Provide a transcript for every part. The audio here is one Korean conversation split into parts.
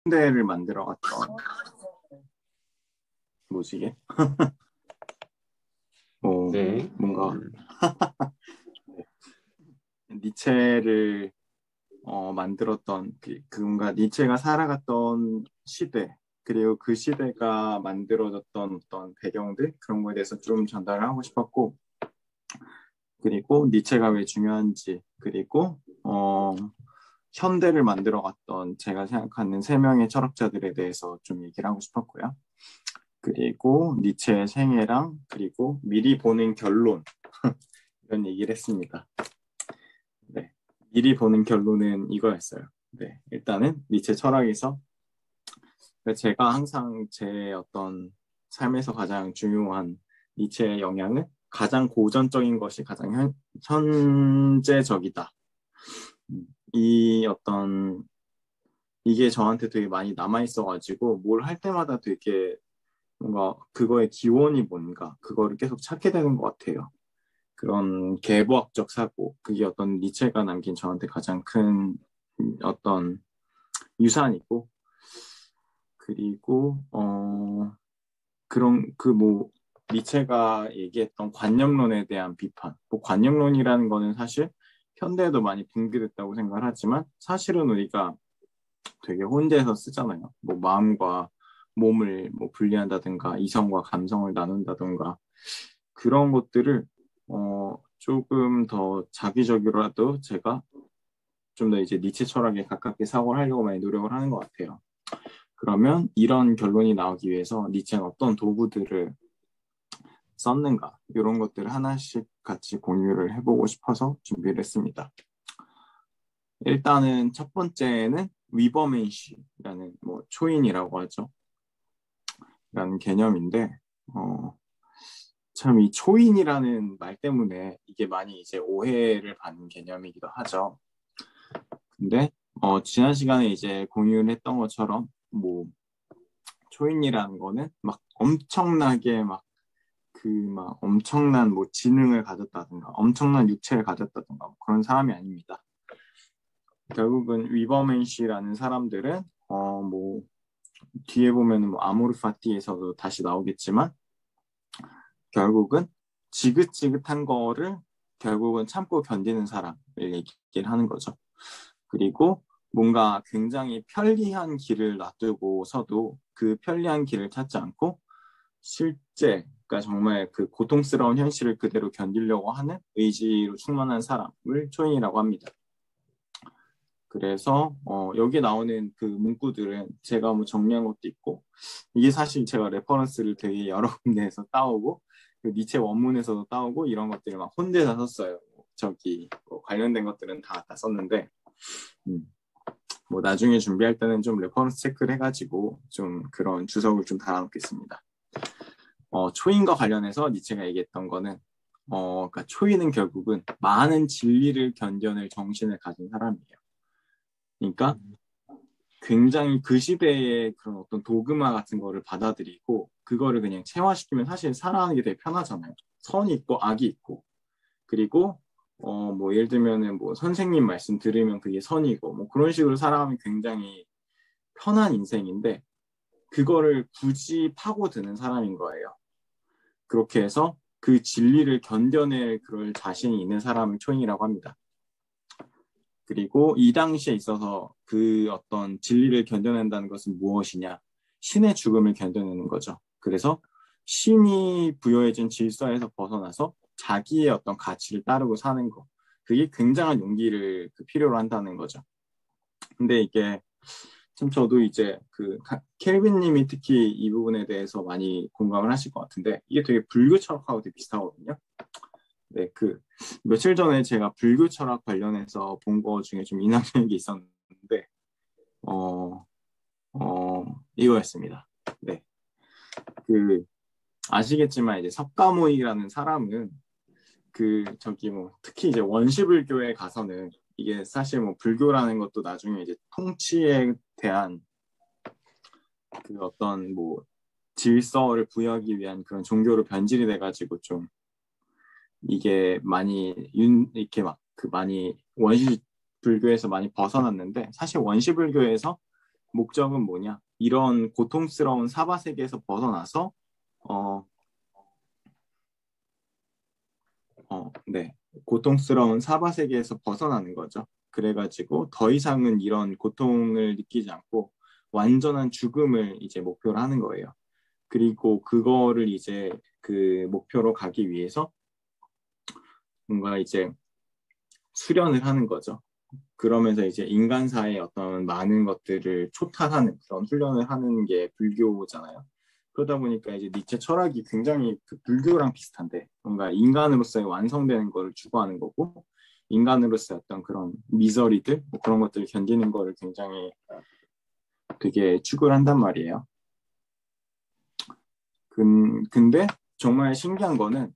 현대를 만들어갔던 뭐지 이게? 네. 뭔가 니체를 만들었던 뭔가 니체가 살아갔던 시대 그리고 그 시대가 만들어졌던 어떤 배경들 그런 거에 대해서 좀 전달을 하고 싶었고 그리고 니체가 왜 중요한지 그리고 현대를 만들어갔던 제가 생각하는 세 명의 철학자들에 대해서 좀 얘기를 하고 싶었고요. 그리고 니체의 생애랑 그리고 미리 보는 결론 이런 얘기를 했습니다. 네, 미리 보는 결론은 이거였어요. 네, 일단은 니체 철학에서 제가 항상 제 어떤 삶에서 가장 중요한 니체의 영향은 가장 고전적인 것이 가장 현재적이다. 이 어떤 이게 저한테 되게 많이 남아있어가지고 뭘 할 때마다 되게 뭔가 그거의 기원이 뭔가 그거를 계속 찾게 되는 것 같아요. 그런 계보학적 사고 그게 어떤 니체가 남긴 저한테 가장 큰 어떤 유산이고 그리고 그런 그 뭐 니체가 얘기했던 관념론에 대한 비판 뭐 관념론이라는 거는 사실 현대에도 많이 붕괴됐다고 생각을 하지만 사실은 우리가 되게 혼재해서 쓰잖아요. 뭐 마음과 몸을 뭐 분리한다든가 이성과 감성을 나눈다든가 그런 것들을 조금 더 자기적으로라도 제가 좀 더 이제 니체 철학에 가깝게 사고를 하려고 많이 노력을 하는 것 같아요. 그러면 이런 결론이 나오기 위해서 니체는 어떤 도구들을 썼는가 이런 것들을 하나씩 같이 공유를 해보고 싶어서 준비를 했습니다. 일단은 첫 번째는 위버맨시라는 뭐 초인이라고 하죠. 라는 개념인데 참 이 초인이라는 말 때문에 이게 많이 이제 오해를 받는 개념이기도 하죠. 근데 지난 시간에 이제 공유를 했던 것처럼 뭐 초인이라는 거는 막 엄청나게 막 막 엄청난 뭐 지능을 가졌다든가 엄청난 육체를 가졌다든가 뭐 그런 사람이 아닙니다. 결국은 위버맨시라는 사람들은 뭐 뒤에 보면은 뭐 아모르 파티에서도 다시 나오겠지만 결국은 지긋지긋한 거를 결국은 참고 견디는 사람을 얘기를 하는 거죠. 그리고 뭔가 굉장히 편리한 길을 놔두고서도 그 편리한 길을 찾지 않고 실제, 그러니까 정말 그 고통스러운 현실을 그대로 견디려고 하는 의지로 충만한 사람을 초인이라고 합니다. 그래서 여기 나오는 그 문구들은 제가 뭐 정리한 것도 있고 이게 사실 제가 레퍼런스를 되게 여러 군데에서 따오고 그 니체 원문에서도 따오고 이런 것들을 막 혼자 썼어요. 저기 뭐 관련된 것들은 다 썼는데 뭐 나중에 준비할 때는 좀 레퍼런스 체크를 해가지고 좀 그런 주석을 좀 달아놓겠습니다. 초인과 관련해서 니체가 얘기했던 거는 그러니까 초인은 결국은 많은 진리를 견뎌낼 정신을 가진 사람이에요. 그러니까 굉장히 그 시대의 그런 어떤 도그마 같은 거를 받아들이고 그거를 그냥 체화시키면 사실 살아가는 게 되게 편하잖아요. 선이 있고 악이 있고 그리고 뭐 예를 들면은 뭐 선생님 말씀 들으면 그게 선이고 뭐 그런 식으로 살아가면 굉장히 편한 인생인데 그거를 굳이 파고드는 사람인 거예요. 그렇게 해서 그 진리를 견뎌낼 그럴 자신이 있는 사람을 초인이라고 합니다. 그리고 이 당시에 있어서 그 어떤 진리를 견뎌낸다는 것은 무엇이냐? 신의 죽음을 견뎌내는 거죠. 그래서 신이 부여해준 질서에서 벗어나서 자기의 어떤 가치를 따르고 사는 거. 그게 굉장한 용기를 필요로 한다는 거죠. 근데 이게 참 저도 이제 그 켈빈님이 특히 이 부분에 대해서 많이 공감을 하실 것 같은데 이게 되게 불교 철학하고 되게 비슷하거든요. 네, 그 며칠 전에 제가 불교 철학 관련해서 본 거 중에 좀 인상적인 게 있었는데 이거였습니다. 네, 그 아시겠지만 이제 석가모니라는 사람은 그 저기 뭐 특히 이제 원시불교에 가서는 이게 사실 뭐 불교라는 것도 나중에 이제 통치에 대한 그 어떤 뭐 질서를 부여하기 위한 그런 종교로 변질이 돼가지고 좀 이게 많이 이렇게 막 그 많이 원시 불교에서 많이 벗어났는데 사실 원시 불교에서 목적은 뭐냐? 이런 고통스러운 사바 세계에서 벗어나서 네. 고통스러운 사바 세계에서 벗어나는 거죠. 그래가지고 더 이상은 이런 고통을 느끼지 않고 완전한 죽음을 이제 목표로 하는 거예요. 그리고 그거를 이제 그 목표로 가기 위해서 뭔가 이제 수련을 하는 거죠. 그러면서 이제 인간사의 어떤 많은 것들을 초탈하는 그런 훈련을 하는 게 불교잖아요. 그러다 보니까 이제 니체 철학이 굉장히 그 불교랑 비슷한데 뭔가 인간으로서의 완성되는 거를 추구하는 거고 인간으로서의 어떤 그런 미저리들 뭐 그런 것들을 견디는 거를 굉장히 되게 추구를 한단 말이에요. 근데 정말 신기한 거는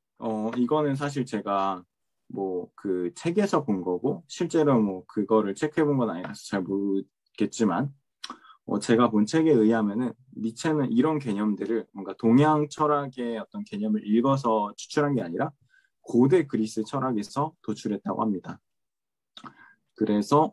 이거는 사실 제가 뭐 그 책에서 본 거고 실제로 뭐 그거를 체크해 본 건 아니라서 잘 모르겠지만 제가 본 책에 의하면은 니체는 이런 개념들을 뭔가 동양 철학의 어떤 개념을 읽어서 추출한 게 아니라 고대 그리스 철학에서 도출했다고 합니다. 그래서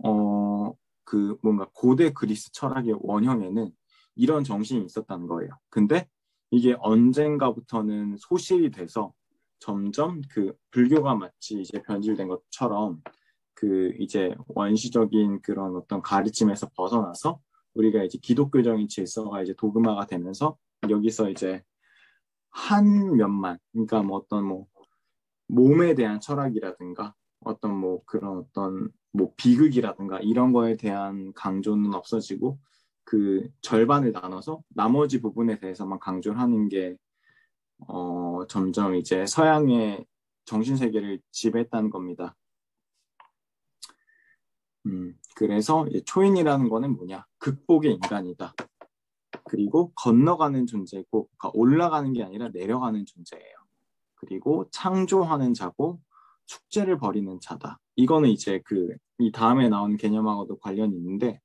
그 뭔가 고대 그리스 철학의 원형에는 이런 정신이 있었다는 거예요. 근데 이게 언젠가부터는 소실이 돼서 점점 그 불교가 마치 이제 변질된 것처럼 그 이제 원시적인 그런 어떤 가르침에서 벗어나서 우리가 이제 기독교적인 질서가 이제 도그마가 되면서 여기서 이제 한 면만 그러니까 뭐 어떤 뭐 몸에 대한 철학이라든가 어떤 뭐 그런 어떤 뭐 비극이라든가 이런 거에 대한 강조는 없어지고 그 절반을 나눠서 나머지 부분에 대해서만 강조를 하는 게 점점 이제 서양의 정신세계를 지배했다는 겁니다. 그래서 초인이라는 거는 뭐냐? 극복의 인간이다. 그리고 건너가는 존재고, 그러니까 올라가는 게 아니라 내려가는 존재예요. 그리고 창조하는 자고, 축제를 벌이는 자다. 이거는 이제 이 다음에 나온 개념하고도 관련이 있는데,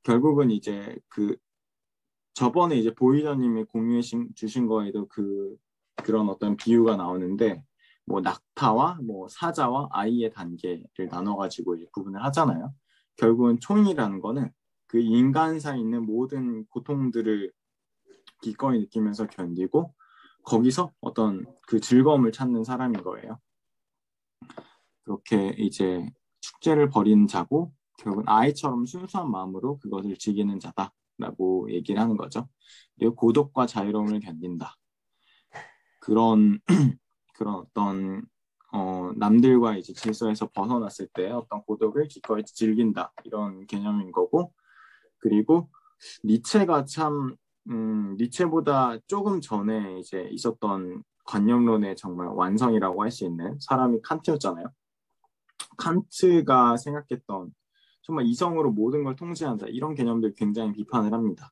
결국은 이제 저번에 이제 보이저님이 공유해 주신 거에도 그런 어떤 비유가 나오는데, 뭐 낙타와 뭐 사자와 아이의 단계를 나눠가지고 이제 구분을 하잖아요. 결국은 초인이라는 거는 그 인간사에 있는 모든 고통들을 기꺼이 느끼면서 견디고 거기서 어떤 그 즐거움을 찾는 사람인 거예요. 그렇게 이제 축제를 벌이는 자고 결국은 아이처럼 순수한 마음으로 그것을 즐기는 자다라고 얘기를 하는 거죠. 그리고 고독과 자유로움을 견딘다. 그런 어떤 남들과 이제 질서에서 벗어났을 때 어떤 고독을 기꺼이 즐긴다 이런 개념인 거고 그리고 니체가 참 니체보다 조금 전에 이제 있었던 관념론의 정말 완성이라고 할 수 있는 사람이 칸트였잖아요. 칸트가 생각했던 정말 이성으로 모든 걸 통제한다 이런 개념들 굉장히 비판을 합니다.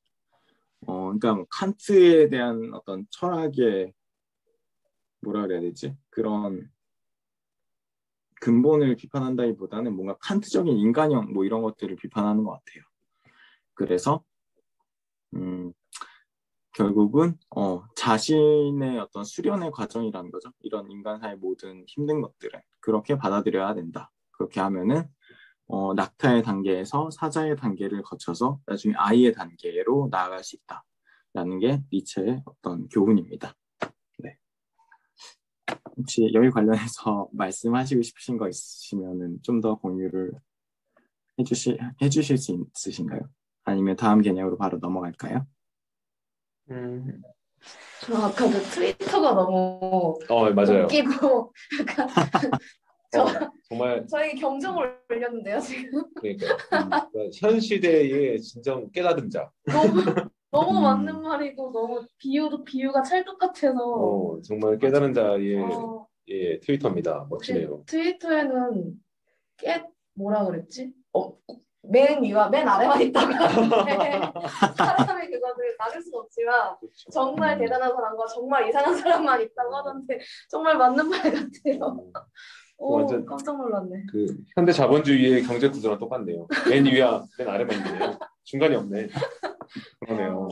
그러니까 뭐 칸트에 대한 어떤 철학의 뭐라 그래야 되지? 그런 근본을 비판한다기보다는 뭔가 칸트적인 인간형 뭐 이런 것들을 비판하는 것 같아요. 그래서 결국은 자신의 어떤 수련의 과정이라는 거죠. 이런 인간사의 모든 힘든 것들을 그렇게 받아들여야 된다. 그렇게 하면은 낙타의 단계에서 사자의 단계를 거쳐서 나중에 아이의 단계로 나아갈 수 있다라는 게 니체의 어떤 교훈입니다. 네. 혹시 여기 관련해서 말씀하시고 싶으신 거 있으시면은 좀 더 공유를 해주실 수 있으신가요? 아니면 다음 개념으로 바로 넘어갈까요? 저 아까 그 트위터가 너무 맞아요. 웃기고 약간 정말 저희 경종을 울렸는데요 지금. 그러니까 현 시대의 진정 깨달음자. 너무 맞는 말이고 너무 비유가 찰떡 같아서 정말 깨달은 자의 트위터입니다. 멋지네요. 트위터에는 뭐라 그랬지? 맨 위와 맨 아래만 있다가 사람이 그거를 나눌 수는 없지만 그렇죠. 정말 대단한 사람과 정말 이상한 사람만 있다고 하던데 정말 맞는 말 같아요. 완전 깜짝 놀랐네. 그 현대 자본주의의 경제 구조랑 똑같네요. 맨 위와 맨 아래만 있네요. 중간이 없네. 그러네요.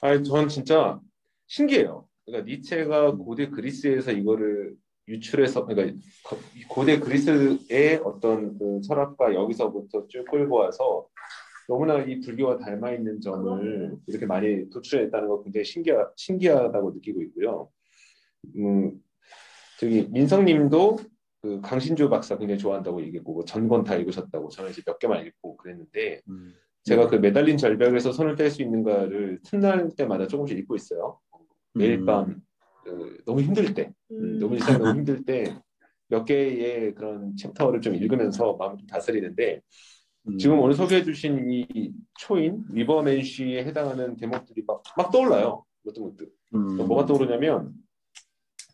아니 전 진짜 신기해요. 그러니까 니체가 고대 그리스에서 이거를 유출해서 그러니까 고대 그리스의 어떤 그 철학과 여기서부터 쭉 끌고 와서 너무나 이 불교와 닮아 있는 점을 이렇게 많이 도출했다는 거 굉장히 신기하다고 느끼고 있고요. 저기 민성님도 그 강신주 박사 굉장히 좋아한다고 얘기했고 뭐 전권 다 읽으셨다고 저는 이제 몇 개만 읽고 그랬는데 제가 그 매달린 절벽에서 손을 뗄 수 있는가를 틈날 때마다 조금씩 읽고 있어요. 매일 밤 너무 힘들 때, 너무 일상이 너무 힘들 때 몇 개의 그런 챕터를 좀 읽으면서 마음을 좀 다스리는데 지금 오늘 소개해 주신 이 초인, 위버맨쉬에 해당하는 대목들이 막 떠올라요. 어떤 것들. 뭐가 떠오르냐면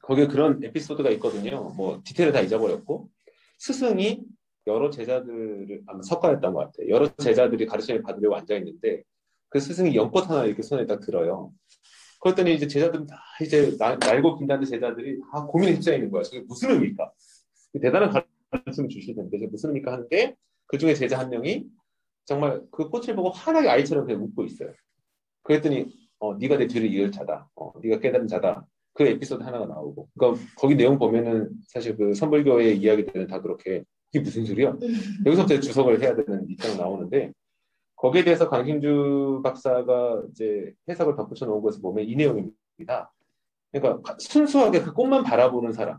거기에 그런 에피소드가 있거든요. 뭐 디테일을 다 잊어버렸고 스승이 여러 제자들을 아마 석가였던 것 같아요. 여러 제자들이 가르침을 받으려고 앉아있는데 그 스승이 연꽃 하나 이렇게 손에 딱 들어요. 그랬더니 이제 제자들은 다 이제 날고 긴다는 제자들이 다 고민에 휩싸여 있는 거야. 저게 무슨 의미일까? 대단한 가르침을 주시는데 이게 무슨 의미일까 하는데 그 중에 제자 한 명이 정말 그 꽃을 보고 환하게 아이처럼 그냥 웃고 있어요. 그랬더니 네가 내 뒤를 이을 자다. 네가 깨달은 자다. 그 에피소드 하나가 나오고. 그러니까 거기 내용 보면은 사실 그 선불교의 이야기들은 다 그렇게 이게 무슨 소리야? 여기서부터 주석을 해야 되는 입장이 나오는데 거기에 대해서 강신주 박사가 이제 해석을 덧붙여 놓은 것을 보면 이 내용입니다. 그러니까 순수하게 그 꽃만 바라보는 사람.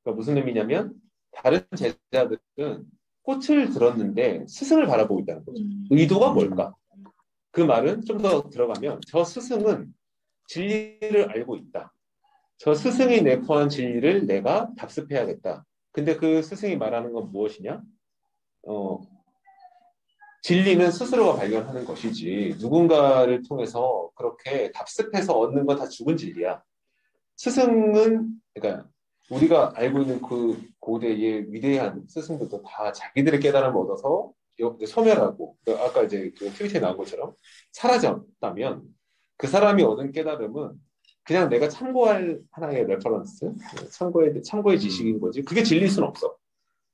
그러니까 무슨 의미냐면 다른 제자들은 꽃을 들었는데 스승을 바라보고 있다는 거죠. 의도가 뭘까? 그 말은 좀 더 들어가면 저 스승은 진리를 알고 있다. 저 스승이 내포한 진리를 내가 답습해야겠다. 근데 그 스승이 말하는 건 무엇이냐? 진리는 스스로가 발견하는 것이지 누군가를 통해서 그렇게 답습해서 얻는 건 다 죽은 진리야. 스승은 그러니까 우리가 알고 있는 그 고대의 위대한 스승들도 다 자기들의 깨달음을 얻어서 소멸하고 아까 이제 그 트위터에 나온 것처럼 사라졌다면 그 사람이 얻은 깨달음은 그냥 내가 참고할 하나의 레퍼런스, 참고의 지식인 거지. 그게 진리일 수는 없어.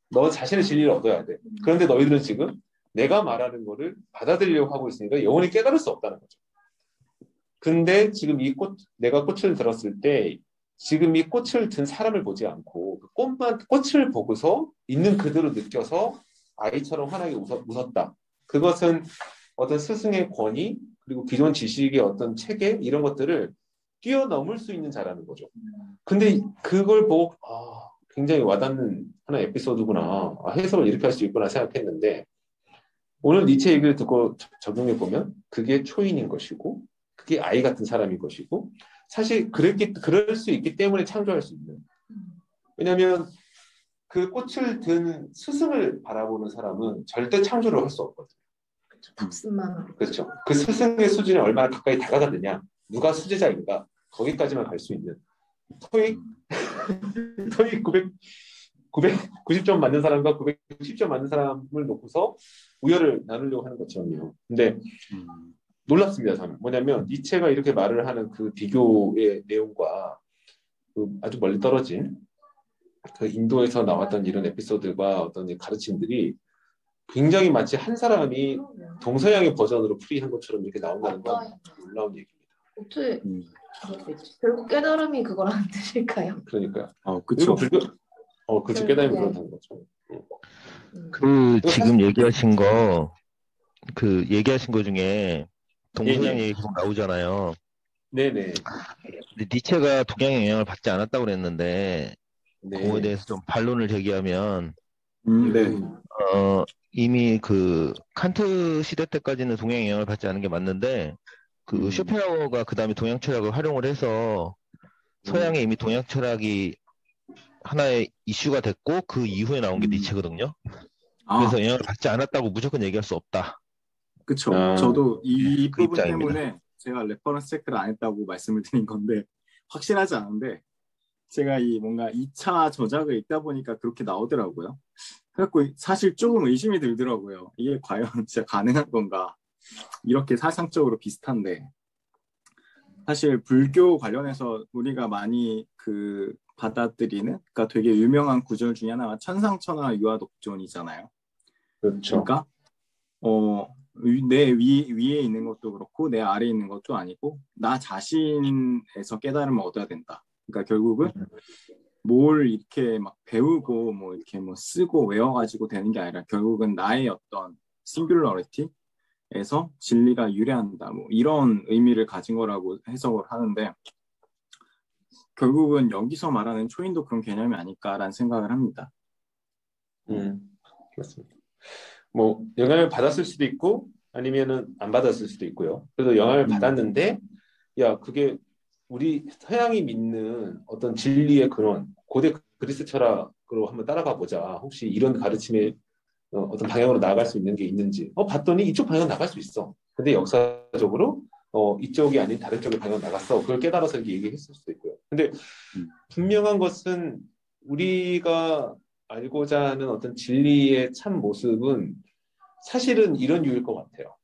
너 자신의 진리를 얻어야 돼. 그런데 너희들은 지금 내가 말하는 거를 받아들이려고 하고 있으니까 영원히 깨달을 수 없다는 거죠. 근데 지금 내가 꽃을 들었을 때 지금 이 꽃을 든 사람을 보지 않고 그 꽃을 보고서 있는 그대로 느껴서 아이처럼 환하게 웃었다. 그것은 어떤 스승의 권위 그리고 기존 지식의 어떤 체계 이런 것들을 뛰어넘을 수 있는 자라는 거죠. 근데 그걸 보고 굉장히 와닿는 하나의 에피소드구나. 해석을 이렇게 할 수 있구나 생각했는데 오늘 니체 얘기를 듣고 적용해 보면 그게 초인인 것이고 그게 아이 같은 사람인 것이고 사실 그럴 수 있기 때문에 창조할 수 있는. 왜냐하면 그 꽃을 든 스승을 바라보는 사람은 절대 창조를 할 수 없거든요. 답습만. 그렇죠. 그 스승의 수준에 얼마나 가까이 다가가느냐, 누가 수제자인가, 거기까지만 갈 수 있는. 토익 990점 맞는 사람과 910점 맞는 사람을 놓고서 우열을 나누려고 하는 것처럼요. 근데 놀랍습니다. 저는. 뭐냐면 니체가 이렇게 말을 하는 그 비교의 내용과 그 아주 멀리 떨어진 그 인도에서 나왔던 이런 에피소드와 어떤 가르침들이 굉장히 마치 한 사람이 동서양의 버전으로 풀이한 것처럼 이렇게 나온다는 건 놀라운 얘기입니다. 어떻게 결국 깨달음이 그거라는 뜻일까요? 그러니까요. 그렇죠. 그렇죠. 깨달음이 그렇다는 거죠. 지금 얘기하신 거 중에 동서양 얘기 계속 나오잖아요. 네네. 근데 니체가 동양의 영향을 받지 않았다고 그랬는데 그거에 대해서 좀 반론을 제기하면 네. 이미 그 칸트 시대 때까지는 동양의 영향을 받지 않은 게 맞는데 그 쇼펜하우어가 그 다음에 동양 철학을 활용을 해서 서양에 이미 동양 철학이 하나의 이슈가 됐고 그 이후에 나온 게 니체거든요. 그래서 영향을 받지 않았다고 무조건 얘기할 수 없다. 그렇죠. 저도 이 그 부분 입장입니다. 때문에 제가 레퍼런스 체크를 안 했다고 말씀을 드린 건데 확실하지 않은데 제가 이 뭔가 2차 저작을 읽다 보니까 그렇게 나오더라고요. 그래갖고 사실 조금 의심이 들더라고요. 이게 과연 진짜 가능한 건가? 이렇게 사상적으로 비슷한데 사실 불교 관련해서 우리가 많이 그 받아들이는 그러니까 되게 유명한 구절 중에 하나가 천상천하 유아독존이잖아요. 그렇죠. 그러니까 내 위에 있는 것도 그렇고 내 아래에 있는 것도 아니고 나 자신에서 깨달음을 얻어야 된다. 그러니까 결국은 뭘 이렇게 막 배우고 뭐 이렇게 뭐 쓰고 외워가지고 되는 게 아니라 결국은 나의 어떤 싱귤러리티에서 진리가 유래한다. 뭐 이런 의미를 가진 거라고 해석을 하는데 결국은 여기서 말하는 초인도 그런 개념이 아닐까라는 생각을 합니다. 그렇습니다. 뭐 영향을 받았을 수도 있고 아니면은 안 받았을 수도 있고요. 그래서 영향을 받았는데 야 그게 우리 서양이 믿는 어떤 진리의 근원, 고대 그리스 철학으로 한번 따라가 보자. 혹시 이런 가르침에 어떤 방향으로 나아갈 수 있는 게 있는지. 봤더니 이쪽 방향 나갈 수 있어. 근데 역사적으로 이쪽이 아닌 다른 쪽의 방향 나갔어. 그걸 깨달아서 이렇게 얘기했을 수도 있고요. 근데 분명한 것은 우리가 알고자 하는 어떤 진리의 참 모습은 사실은 이런 유일 것 같아요.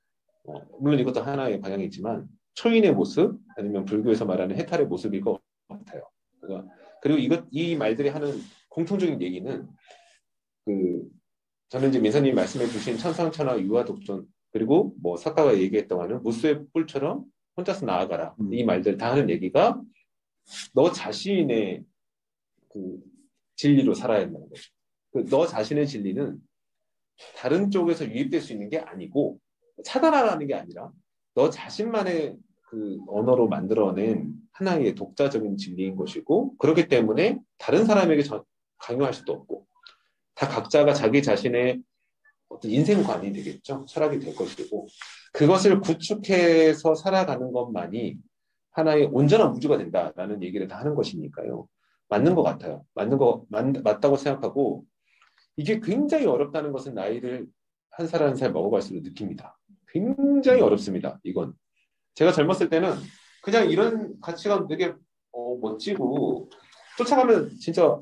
물론 이것도 하나의 방향이지만 초인의 모습 아니면 불교에서 말하는 해탈의 모습일 것 같아요. 그리고 이 말들이 하는 공통적인 얘기는 저는 이제 민서님이 말씀해 주신 천상천하 유아독존 그리고 뭐 사카가 얘기했던 거는 무수의 뿔처럼 혼자서 나아가라. 이 말들 다 하는 얘기가 너 자신의 그 진리로 살아야 한다는 거죠. 너 자신의 진리는 다른 쪽에서 유입될 수 있는 게 아니고 차단하라는 게 아니라 너 자신만의 그 언어로 만들어낸 하나의 독자적인 진리인 것이고 그렇기 때문에 다른 사람에게 강요할 수도 없고 다 각자가 자기 자신의 어떤 인생관이 되겠죠. 철학이 될 것이고 그것을 구축해서 살아가는 것만이 하나의 온전한 우주가 된다라는 얘기를 다 하는 것이니까요. 맞는 것 같아요. 맞다고 생각하고 이게 굉장히 어렵다는 것은 나이를 한 살 한 살 먹어갈수록 느낍니다. 굉장히 어렵습니다. 이건 제가 젊었을 때는 그냥 이런 가치가 되게 멋지고 쫓아가면 진짜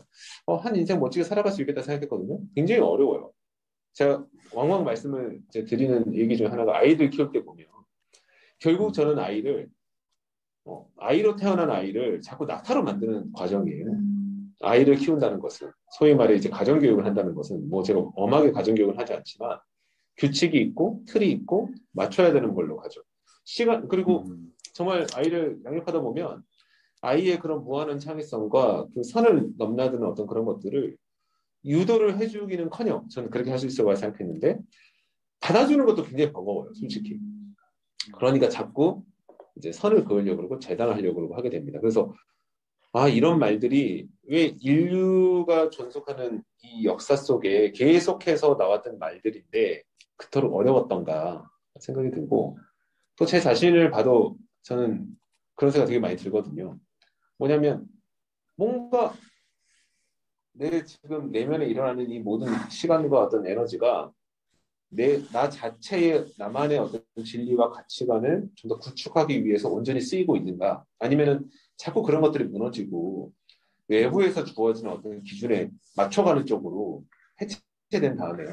한 인생 멋지게 살아갈 수 있겠다 생각했거든요. 굉장히 어려워요. 제가 왕왕 말씀을 드리는 얘기 중에 하나가 아이들 키울 때 보면 결국 저는 아이로 태어난 아이를 자꾸 낙타로 만드는 과정이에요. 아이를 키운다는 것은 소위 말해 이제 가정교육을 한다는 것은 뭐 제가 엄하게 가정교육을 하지 않지만 규칙이 있고 틀이 있고 맞춰야 되는 걸로 가죠. 그리고 정말 아이를 양육하다 보면 아이의 그런 무한한 창의성과 그 선을 넘나드는 어떤 그런 것들을 유도를 해주기는커녕 저는 그렇게 할 수 있을 거라 생각했는데 받아주는 것도 굉장히 버거워요, 솔직히. 그러니까 자꾸 이제 선을 그으려고 그러고 재단을 하려고 그러고 하게 됩니다. 그래서 이런 말들이 왜 인류가 존속하는 이 역사 속에 계속해서 나왔던 말들인데 그토록 어려웠던가 생각이 들고 또 제 자신을 봐도 저는 그런 생각 되게 많이 들거든요. 뭐냐면 뭔가 내 지금 내면에 일어나는 이 모든 시간과 어떤 에너지가 나 자체의 나만의 어떤 진리와 가치관을 좀 더 구축하기 위해서 온전히 쓰이고 있는가 아니면은 자꾸 그런 것들이 무너지고 외부에서 주어지는 어떤 기준에 맞춰가는 쪽으로 해체된 다음에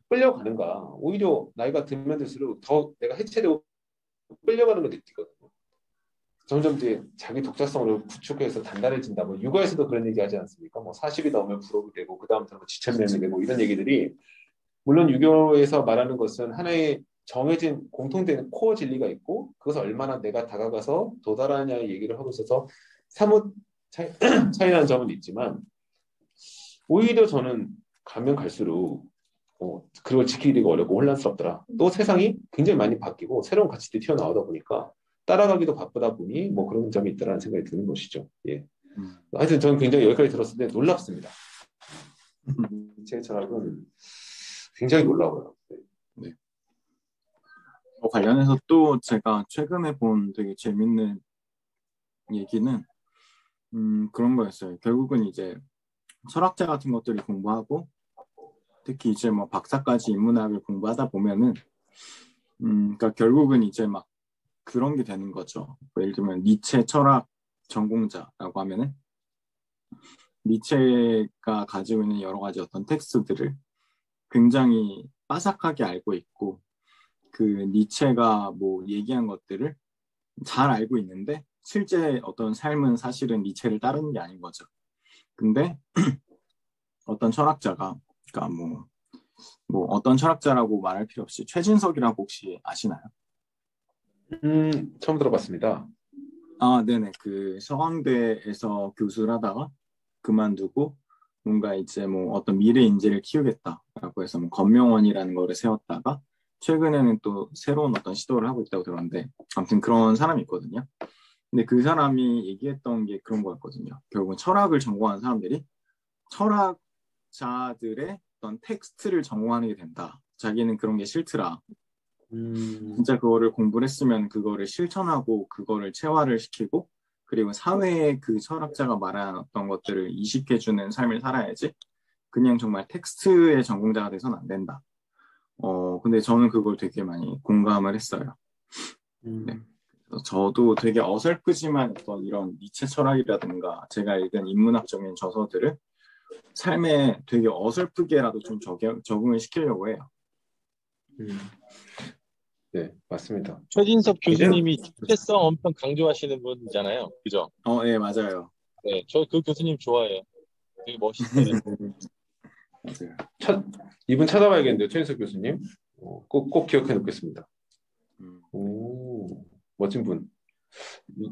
끌려가는가 오히려 나이가 들면 들수록 더 내가 해체되고 끌려가는 걸 느끼거든요. 점점 이제 자기 독자성을 구축해서 단단해진다. 뭐 육아에서도 그런 얘기 하지 않습니까? 뭐 40이 넘으면 부록이 되고 그 다음부터는 뭐 지천면이 되고 이런 얘기들이 물론 유교에서 말하는 것은 하나의 정해진 공통된 코어 진리가 있고 그것을 얼마나 내가 다가가서 도달하냐의 얘기를 하고 있어서 사뭇 차이나는 점은 있지만 오히려 저는 가면 갈수록 그걸 지키기가 어렵고 혼란스럽더라. 또 세상이 굉장히 많이 바뀌고 새로운 가치들이 튀어나오다 보니까 따라가기도 바쁘다 보니 뭐 그런 점이 있다라는 생각이 드는 것이죠. 예. 하여튼 저는 굉장히 여기까지 들었을 때 놀랍습니다. 제 철학은 굉장히 놀라워요. 네. 관련해서 또 제가 최근에 본 되게 재밌는 얘기는 그런 거였어요. 결국은 이제 철학자 같은 것들을 공부하고 특히 이제 뭐 박사까지 인문학을 공부하다 보면은 그러니까 결국은 이제 막 그런 게 되는 거죠. 예를 들면 니체 철학 전공자라고 하면은 니체가 가지고 있는 여러 가지 어떤 텍스트들을 굉장히 빠삭하게 알고 있고 그 니체가 뭐 얘기한 것들을 잘 알고 있는데 실제 어떤 삶은 사실은 니체를 따르는 게 아닌 거죠. 근데 어떤 철학자가 그러니까 뭐 어떤 철학자라고 말할 필요 없이 최진석이라고 혹시 아시나요? 처음 들어봤습니다. 네네. 그 서강대에서 교수를 하다가 그만두고 뭔가 이제 뭐 어떤 미래 인재를 키우겠다라고 해서 뭐 건명원이라는 거를 세웠다가 최근에는 또 새로운 어떤 시도를 하고 있다고 들었는데 아무튼 그런 사람이 있거든요. 근데 그 사람이 얘기했던 게 그런 거였거든요. 결국은 철학을 전공한 사람들이 철학자들의 어떤 텍스트를 전공하게 된다. 자기는 그런 게 싫더라. 진짜 그거를 공부를 했으면 그거를 실천하고 그거를 체화를 시키고 그리고 사회에 그 철학자가 말한 어떤 것들을 이식해주는 삶을 살아야지 그냥 정말 텍스트의 전공자가 돼서는 안 된다. 근데 저는 그걸 되게 많이 공감을 했어요. 네. 그래서 저도 되게 어설프지만 어떤 이런 니체 철학이라든가 제가 읽은 인문학적인 저서들을 삶에 되게 어설프게라도 좀 적응을 시키려고 해요. 네, 맞습니다. 최진섭 교수님이 주체성 엄청 강조하시는 분이잖아요. 그죠? 네, 맞아요. 네, 저 그 교수님 좋아해요. 되게 멋있어요. 맞아요. 이분 찾아봐야겠는데요, 최인석 교수님. 꼭 기억해 놓겠습니다. 오, 멋진 분.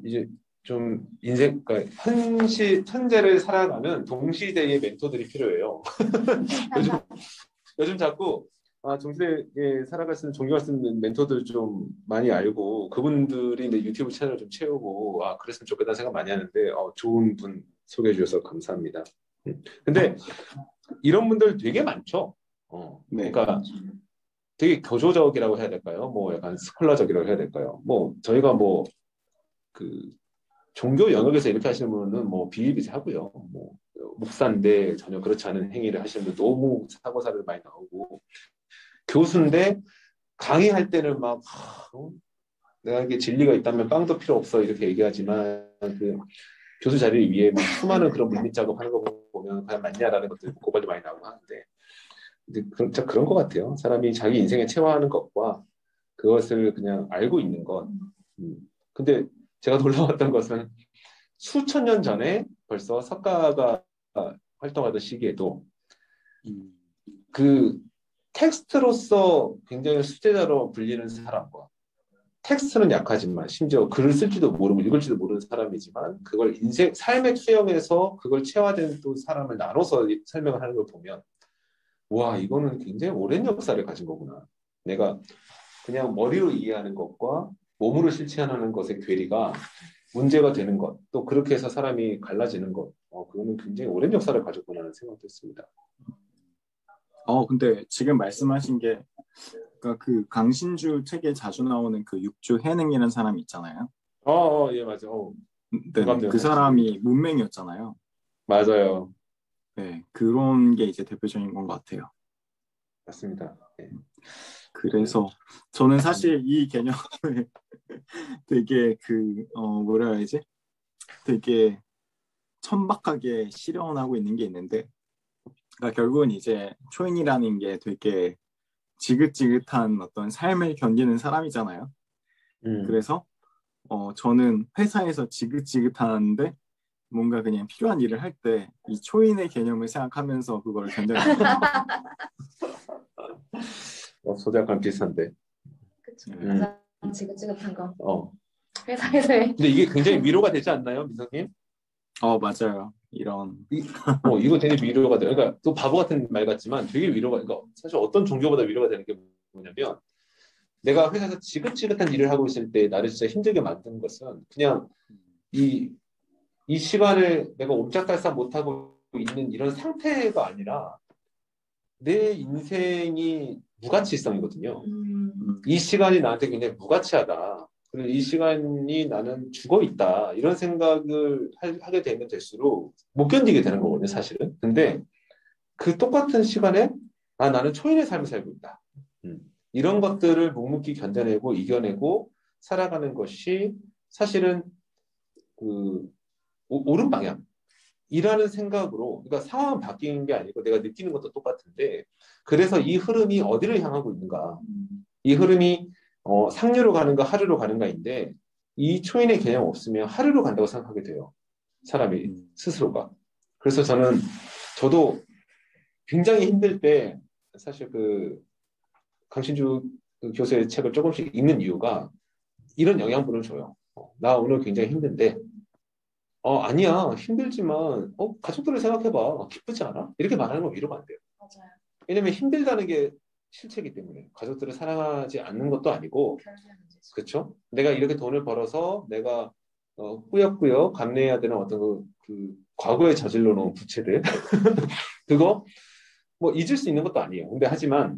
이제 좀 인생, 그러니까 현재를 살아가는 동시대의 멘토들이 필요해요. 요즘 자꾸 동시대에 살아갈 수 있는 존경할 수 있는 멘토들 좀 많이 알고 그분들이 내 유튜브 채널 좀 채우고 그랬으면 좋겠다는 생각 많이 하는데 좋은 분 소개해 주셔서 감사합니다. 근데 이런 분들 되게 많죠. 네. 그러니까 되게 교조적이라고 해야 될까요? 뭐 약간 스콜라적이라고 해야 될까요? 뭐 저희가 뭐 그 종교 영역에서 이렇게 하시는 분은 뭐 비일비재하고요. 뭐 목사인데 전혀 그렇지 않은 행위를 하시는 분 너무 사고사를 많이 나오고 교수인데 강의할 때는 막 내가 이게 진리가 있다면 빵도 필요 없어 이렇게 얘기하지만 그 교수 자리를 위해 막 수많은 그런 물밑 작업하는 거 보면 과연 맞냐라는 것들 고발도 많이 나오고 하는데 진짜 그런 것 같아요. 사람이 자기 인생에 체화하는 것과 그것을 그냥 알고 있는 것. 근데 제가 놀라웠던 것은 수천 년 전에 벌써 석가가 활동하던 시기에도 그 텍스트로서 굉장히 수제자로 불리는 사람과 텍스트는 약하지만 심지어 글을 쓸지도 모르고 읽을지도 모르는 사람이지만 그걸 인생 삶의 투영해서 그걸 체화된 또 사람을 나눠서 설명을 하는 걸 보면 와 이거는 굉장히 오랜 역사를 가진 거구나. 내가 그냥 머리로 이해하는 것과 몸으로 실천하는 것의 괴리가 문제가 되는 것, 또 그렇게 해서 사람이 갈라지는 것, 그거는 굉장히 오랜 역사를 가졌구나라는 생각도 했습니다. 근데 지금 말씀하신 게, 그러니까 그 강신주 책에 자주 나오는 그 육주 해능이라는 사람이 있잖아요. 예, 맞아. 네, 그 사람이 문맹이었잖아요. 맞아요. 네, 그런 게 이제 대표적인 건 것 같아요. 맞습니다. 네. 그래서 저는 사실 이 개념을 되게 뭐라 해야지? 되게 천박하게 실현하고 있는 게 있는데, 그러니까 결국은 이제 초인이라는 게 되게 지긋지긋한 어떤 삶을 견디는 사람이잖아요. 그래서 저는 회사에서 지긋지긋한데 뭔가 그냥 필요한 일을 할 때 이 초인의 개념을 생각하면서 그걸 견뎌냅니다. 저도 약간 비슷한데. 그쵸. 가장 지긋지긋한 거. 회사에서. 근데 이게 굉장히 위로가 되지 않나요, 민성님? 맞아요. 이거 되게 위로가 돼요. 그러니까 또 바보 같은 말 같지만 되게 위로가, 그러니까 사실 어떤 종교보다 위로가 되는 게 뭐냐면 내가 회사에서 지긋지긋한 일을 하고 있을 때 나를 진짜 힘들게 만드는 것은 그냥 이 시간을 내가 옴짝달싹 못하고 있는 이런 상태가 아니라 내 인생이 무가치성이거든요. 이 시간이 나한테 굉장히 무가치하다. 그리고 이 시간이 나는 죽어 있다. 이런 생각을 하게 되면 될수록 못 견디게 되는 거거든요, 사실은. 근데 그 똑같은 시간에 나는 초인의 삶을 살고 있다. 이런 것들을 묵묵히 견뎌내고 이겨내고 살아가는 것이 사실은 옳은 방향이라는 생각으로, 그러니까 상황은 바뀌는 게 아니고 내가 느끼는 것도 똑같은데, 그래서 이 흐름이 어디를 향하고 있는가, 이 흐름이 상류로 가는가 하류로 가는가인데, 이 초인의 개념 없으면 하류로 간다고 생각하게 돼요, 사람이 스스로가. 그래서 저도 굉장히 힘들 때 사실 강신주 교수의 책을 조금씩 읽는 이유가 이런 영향분을 줘요. 나 오늘 굉장히 힘든데 아니야, 힘들지만, 가족들을 생각해봐. 기쁘지 않아? 이렇게 말하는 건 위로가 안 돼요. 맞아요. 왜냐면 힘들다는 게 실체이기 때문에. 가족들을 사랑하지 않는 것도 아니고, 별개 문제죠. 그렇죠? 내가 이렇게 돈을 벌어서 내가 꾸역꾸역 감내해야 되는 어떤 그 과거에 저질러 놓은 부채들, 그거 뭐 잊을 수 있는 것도 아니에요. 근데 하지만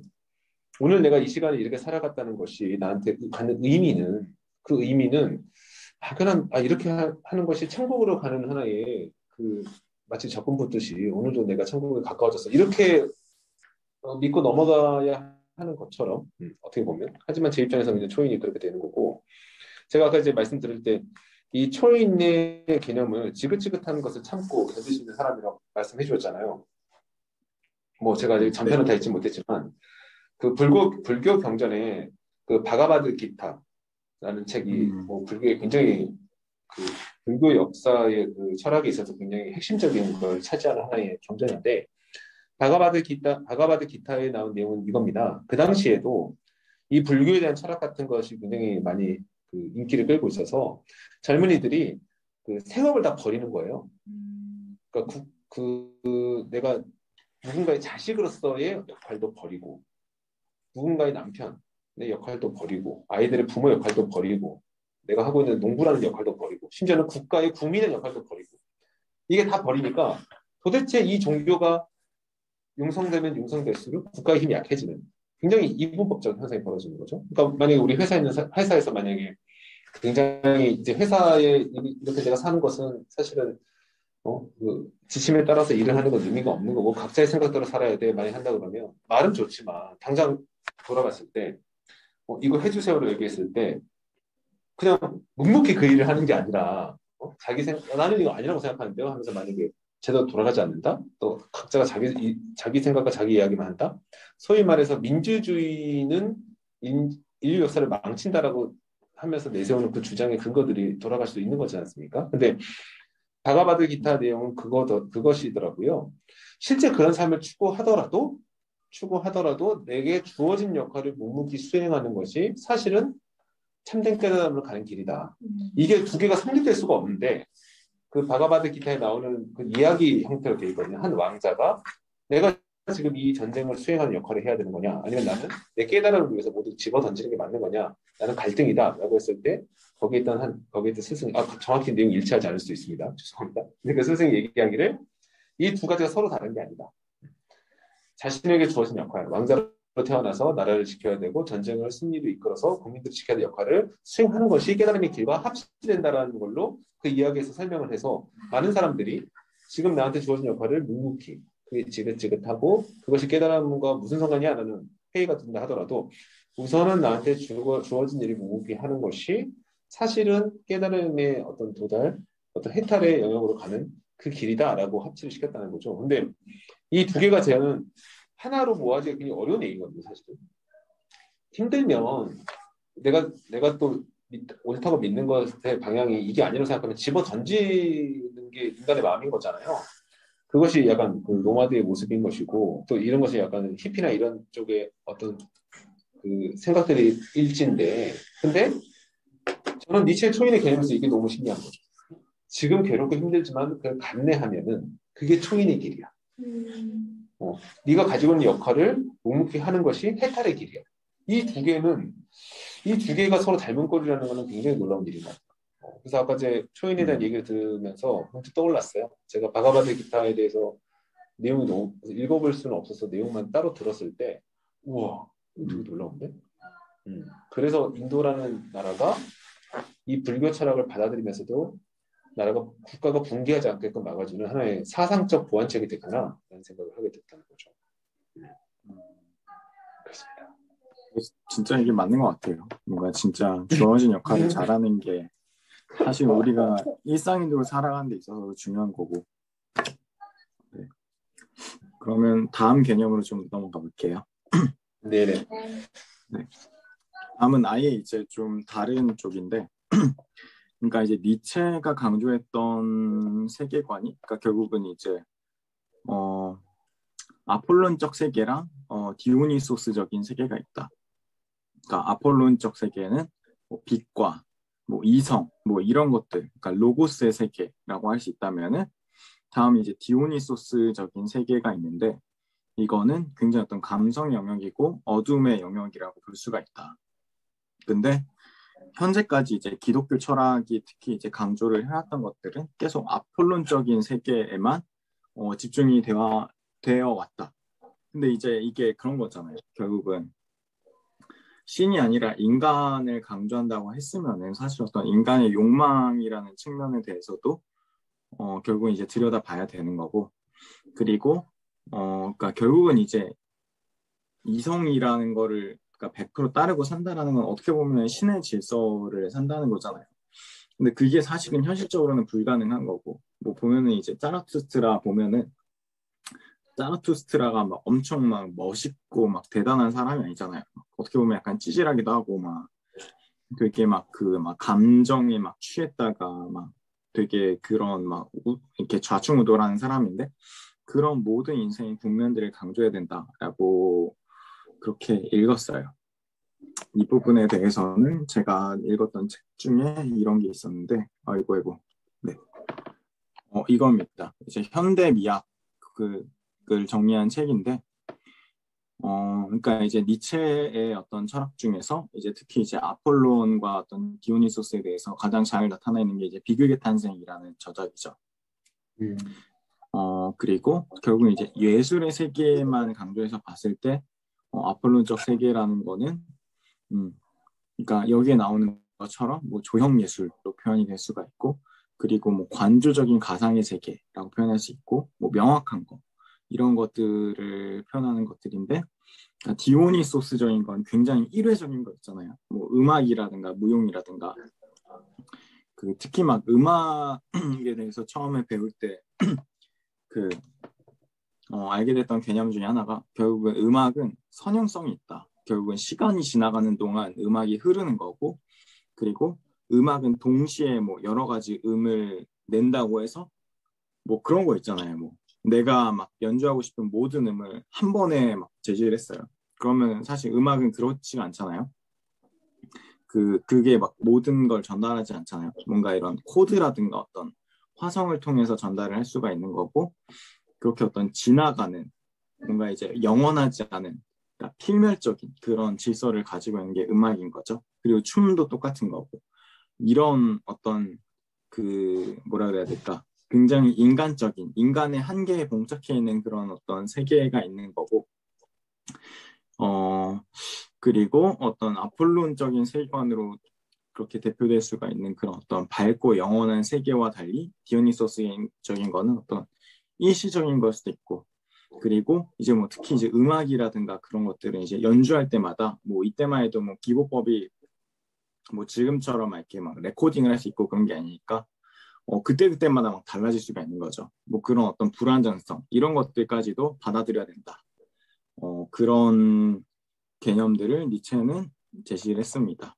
오늘 내가 이 시간을 이렇게 살아갔다는 것이 나한테 갖는 의미는, 그 의미는 그냥 이렇게 하는 것이 천국으로 가는 하나의 그 마치 적금 붙듯이 오늘도 내가 천국에 가까워졌어. 이렇게 믿고 넘어가야 하는 것처럼, 어떻게 보면. 하지만 제 입장에서는 이제 초인이 그렇게 되는 거고, 제가 아까 이제 말씀드릴 때 이 초인의 개념을 지긋지긋한 것을 참고 견딜 수 있는 사람이라고 말씀해 주셨잖아요. 뭐 제가 아직 전편을 다 읽지 못했지만 그 불교 경전에 그 바가바드 기타라는 책이 뭐 불교의 굉장히 그 불교 역사의 그 철학에 있어서 굉장히 핵심적인 걸 차지하는 하나의 경전인데, 바가바드 기타에 나온 내용은 이겁니다. 그 당시에도 이 불교에 대한 철학 같은 것이 굉장히 많이 그 인기를 끌고 있어서 젊은이들이 그 생업을 다 버리는 거예요. 그러니까 내가 누군가의 자식으로서의 역할도 버리고, 누군가의 남편의 역할도 버리고, 아이들의 부모 역할도 버리고, 내가 하고 있는 농부라는 역할도 버리고, 심지어는 국가의 국민의 역할도 버리고, 이게 다 버리니까 도대체 이 종교가 융성되면 융성될수록 국가의 힘이 약해지는 굉장히 이분법적 현상이 벌어지는 거죠. 그러니까 만약에 우리 회사에서 만약에 굉장히 이제 회사에 이렇게 내가 사는 것은 사실은 그 지침에 따라서 일을 하는 건 의미가 없는 거고 각자의 생각대로 살아야 돼 많이 한다 그러면 말은 좋지만 당장 돌아갔을 때 이거 해주세요로 얘기했을 때 그냥 묵묵히 그 일을 하는 게 아니라 나는 이거 아니라고 생각하는데요 하면서 만약에 제대로 돌아가지 않는다? 또 각자가 자기 생각과 자기 이야기만 한다? 소위 말해서 민주주의는 인류 역사를 망친다라고 하면서 내세우는 그 주장의 근거들이 돌아갈 수도 있는 거지 않습니까? 근데 바가바드 기타 내용은 그것이더라고요. 실제 그런 삶을 추구하더라도 내게 주어진 역할을 묵묵히 수행하는 것이 사실은 참된 깨달음으로 가는 길이다. 이게 두 개가 성립될 수가 없는데 그 바가바드 기타에 나오는 그 이야기 형태로 되어 있거든요. 한 왕자가 내가 지금 이 전쟁을 수행하는 역할을 해야 되는 거냐 아니면 나는 내 깨달음을 위해서 모두 집어 던지는 게 맞는 거냐 나는 갈등이다 라고 했을 때 거기에 있던 스승이 정확히 내용 일치하지 않을 수도 있습니다. 죄송합니다. 근데 그 스승이 얘기하기를 이 두 가지가 서로 다른 게 아니다. 자신에게 주어진 역할, 왕자로 태어나서 나라를 지켜야 되고 전쟁을 승리로 이끌어서 국민들을 지켜야 될 역할을 수행하는 것이 깨달음의 길과 합치된다라는 걸로 그 이야기에서 설명을 해서 많은 사람들이 지금 나한테 주어진 역할을 묵묵히 그게 지긋지긋하고 그것이 깨달음과 무슨 상관이야 라는 회의가 든다 하더라도 우선은 나한테 주어진 일을 묵묵히 하는 것이 사실은 깨달음의 어떤 도달, 어떤 해탈의 영역으로 가는 그 길이다라고 합치를 시켰다는 거죠. 근데 이 두 개가 저는 하나로 모아지기 굉장히 어려운 얘기거든요, 사실은. 힘들면 내가 또 옳다고 믿는 것의 방향이 이게 아니라고 생각하면 집어 던지는 게 인간의 마음인 거잖아요. 그것이 약간 그 노마드의 모습인 것이고 또 이런 것이 약간 히피나 이런 쪽의 어떤 그 생각들이 일치인데 근데 저는 니체의 초인의 개념에서 이게 너무 신기한 거죠. 지금 괴롭고 힘들지만 그걸 감내하면은 그게 초인의 길이야. 네가 가지고 있는 역할을 묵묵히 하는 것이 해탈의 길이야. 이 두 개가 서로 닮은 꼴이라는 것은 굉장히 놀라운 일인 것 같아요. 그래서 아까 제 초인에 대한 얘기를 들으면서 문득 떠올랐어요. 제가 바가바드 기타에 대해서 내용이 너무 읽어볼 수는 없어서 내용만 따로 들었을 때 우와 되게 놀라운데? 그래서 인도라는 나라가 이 불교 철학을 받아들이면서도 국가가 붕괴하지 않게끔 막아주는 하나의 사상적 보완책이 됐구나 라는 생각을 하게 됐다는 거죠. 그렇습니다. 진짜 이게 맞는 것 같아요. 뭔가 진짜 주어진 역할을 잘하는 게 사실 우리가 일상인으로 살아가는 데 있어서 중요한 거고. 네. 그러면 다음 개념으로 좀 넘어가 볼게요. 네네. 네. 다음은 아예 이제 좀 다른 쪽인데 그러니까 이제 니체가 강조했던 세계관이 그러니까 결국은 이제 아폴론적 세계랑 디오니소스적인 세계가 있다. 그러니까 아폴론적 세계는 뭐 빛과 뭐 이성, 뭐 이런 것들, 그러니까 로고스의 세계라고 할 수 있다면은 다음 이제 디오니소스적인 세계가 있는데 이거는 굉장히 어떤 감성 영역이고 어둠의 영역이라고 볼 수가 있다. 근데 현재까지 이제 기독교 철학이 특히 이제 강조를 해왔던 것들은 계속 아폴론적인 세계에만 집중이 되어 왔다. 근데 이제 이게 그런 거잖아요. 결국은 신이 아니라 인간을 강조한다고 했으면은 사실 어떤 인간의 욕망이라는 측면에 대해서도 결국은 이제 들여다봐야 되는 거고, 그리고 그러니까 결국은 이제 이성이라는 거를 그러니까 100% 따르고 산다라는 건 어떻게 보면 신의 질서를 산다는 거잖아요. 근데 그게 사실은 현실적으로는 불가능한 거고, 뭐 보면은 이제 자라투스트라 보면은 자라투스트라가 막 엄청 막 멋있고 막 대단한 사람이 아니잖아요. 어떻게 보면 약간 찌질하기도 하고 막 되게 막 막 감정에 막 취했다가 막 되게 그런 막 이렇게 좌충우돌하는 사람인데 그런 모든 인생의 국면들을 강조해야 된다라고 그렇게 읽었어요. 이 부분에 대해서는 제가 읽었던 책 중에 이런 게 있었는데 아이고 네 이겁니다. 이제 현대 미학을 정리한 책인데 그러니까 이제 니체의 어떤 철학 중에서 이제 특히 이제 아폴론과 어떤 디오니소스에 대해서 가장 잘 나타나 있는 게 이제 비극의 탄생이라는 저작이죠. 그리고 결국 이제 예술의 세계만 강조해서 봤을 때 아폴론적 세계라는 거는 그러니까 여기에 나오는 것처럼 뭐 조형 예술로 표현이 될 수가 있고, 그리고 뭐 관조적인 가상의 세계라고 표현할 수 있고, 뭐 명확한 거 이런 것들을 표현하는 것들인데, 그러니까 디오니소스적인 건 굉장히 일회적인 거 있잖아요. 뭐 음악이라든가 무용이라든가 특히 막 음악에 대해서 처음에 배울 때 알게 됐던 개념 중에 하나가 결국은 음악은 선형성이 있다. 결국은 시간이 지나가는 동안 음악이 흐르는 거고, 그리고 음악은 동시에 뭐 여러 가지 음을 낸다고 해서 뭐 그런 거 있잖아요. 뭐 내가 막 연주하고 싶은 모든 음을 한 번에 막 제시를 했어요. 그러면 사실 음악은 그렇지가 않잖아요. 그게 막 모든 걸 전달하지 않잖아요. 뭔가 이런 코드라든가 어떤 화성을 통해서 전달을 할 수가 있는 거고, 그렇게 어떤 지나가는 뭔가 이제 영원하지 않은 그러니까 필멸적인 그런 질서를 가지고 있는 게 음악인 거죠. 그리고 춤도 똑같은 거고, 이런 어떤 뭐라 그래야 될까, 굉장히 인간적인 인간의 한계에 봉착해 있는 그런 어떤 세계가 있는 거고, 그리고 어떤 아폴론적인 세계관으로 그렇게 대표될 수가 있는 그런 어떤 밝고 영원한 세계와 달리 디오니소스적인 거는 어떤 일시적인 걸 수도 있고, 그리고 이제 뭐 특히 이제 음악이라든가 그런 것들은 이제 연주할 때마다 뭐 이때만 해도 뭐 기법법이 뭐 지금처럼 이렇게 막 레코딩을 할 수 있고 그런 게 아니니까 그때마다 막 달라질 수가 있는 거죠. 뭐 그런 어떤 불안정성 이런 것들까지도 받아들여야 된다. 그런 개념들을 니체는 제시를 했습니다.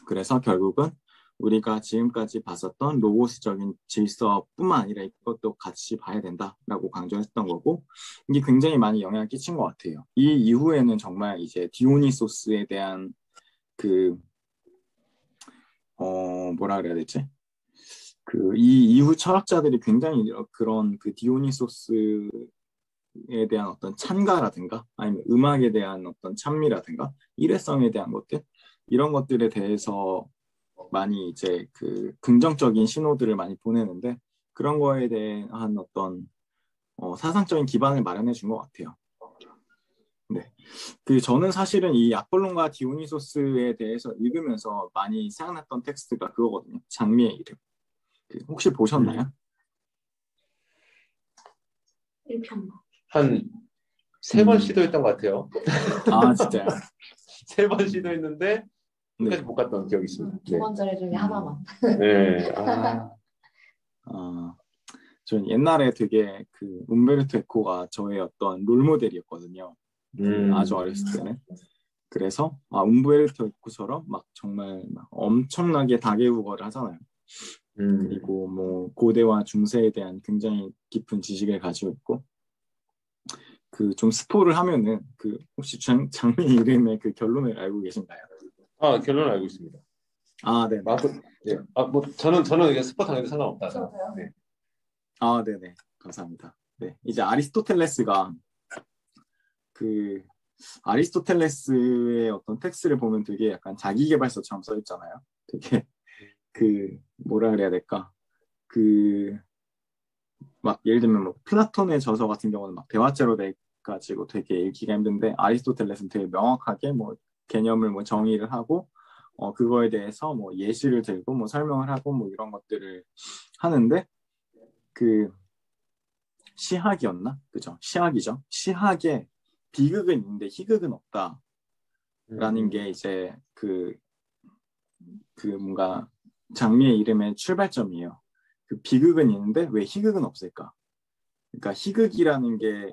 그래서 결국은 우리가 지금까지 봤었던 로고스적인 질서뿐만 아니라 이것도 같이 봐야 된다라고 강조했던 거고, 이게 굉장히 많이 영향을 끼친 것 같아요. 이 이후에는 정말 이제 디오니소스에 대한 뭐라 그래야 되지? 이 이후 철학자들이 굉장히 그런 디오니소스에 대한 어떤 찬가라든가 아니면 음악에 대한 어떤 찬미라든가 일회성에 대한 것들 이런 것들에 대해서 많이 이제 긍정적인 신호들을 많이 보내는데, 그런 거에 대한 어떤 사상적인 기반을 마련해 준 것 같아요. 네, 저는 사실은 이 아폴론과 디오니소스에 대해서 읽으면서 많이 생각났던 텍스트가 그거거든요. 장미의 이름. 혹시 보셨나요? 1편만. 한 3번 시도했던 것 같아요. 아 진짜요? 3번 시도했는데 끝까지 네. 못 갔던 기억이 있습니다. 두 번째 중에 하나만. 네. 전 옛날에 되게 움베르토 에코가 저의 어떤 롤모델이었거든요. 아주 어렸을 때는. 그래서 움베르토 에코처럼 막 정말 막 엄청나게 다계국어를 하잖아요. 그리고 뭐 고대와 중세에 대한 굉장히 깊은 지식을 가지고 있고, 좀 스포를 하면은 혹시 장미 이름의 결론을 알고 계신가요? 결론을 알고 있습니다. 아, 네네. 예. 뭐 저는 이게 스포 당해도 상관없다. 저도요. 네. 아, 네네. 감사합니다. 네. 이제 아리스토텔레스가 그 아리스토텔레스의 어떤 텍스트를 보면 되게 약간 자기계발서처럼 써 있잖아요. 되게 뭐라 그래야 될까? 막 예를 들면 뭐 플라톤의 저서 같은 경우는 막 대화체로 돼 가지고 되게 읽기가 힘든데 아리스토텔레스는 되게 명확하게 뭐 개념을 뭐 정의를 하고 그거에 대해서 뭐 예시를 들고 뭐 설명을 하고 뭐 이런 것들을 하는데 그 시학이었나? 그죠? 시학이죠. 시학에 비극은 있는데 희극은 없다라는 게 이제 뭔가 장미의 이름의 출발점이에요. 그 비극은 있는데 왜 희극은 없을까? 그러니까 희극이라는 게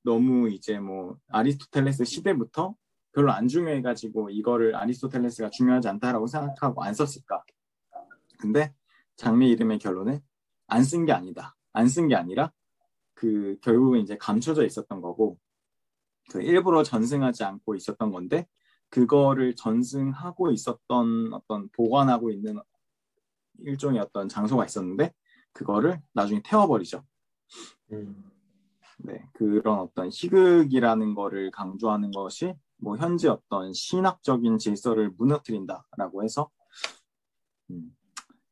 너무 이제 뭐 아리스토텔레스 시대부터 별로 안 중요해가지고 이거를 아리스토텔레스가 중요하지 않다라고 생각하고 안 썼을까? 근데 장미 이름의 결론은 안 쓴 게 아니다. 안 쓴 게 아니라 결국은 이제 감춰져 있었던 거고 일부러 전승하지 않고 있었던 건데 그거를 전승하고 있었던 어떤 보관하고 있는 일종의 어떤 장소가 있었는데 그거를 나중에 태워버리죠. 네, 그런 어떤 희극이라는 거를 강조하는 것이 뭐 현재 어떤 신학적인 질서를 무너뜨린다라고 해서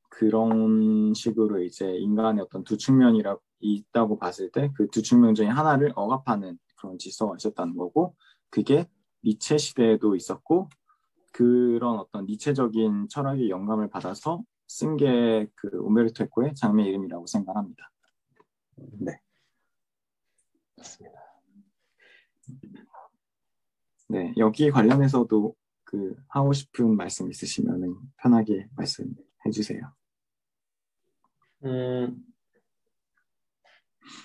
그런 식으로 이제 인간의 어떤 두 측면이 있다고 봤을 때 그 두 측면 중에 하나를 억압하는 그런 질서가 있었다는 거고 그게 니체 시대에도 있었고 그런 어떤 니체적인 철학의 영감을 받아서 쓴 게 그 우메르토 에코의 장미의 이름이라고 생각합니다. 네. 맞습니다. 네, 여기 관련해서도 하고 싶은 말씀 있으시면 편하게 말씀해 주세요.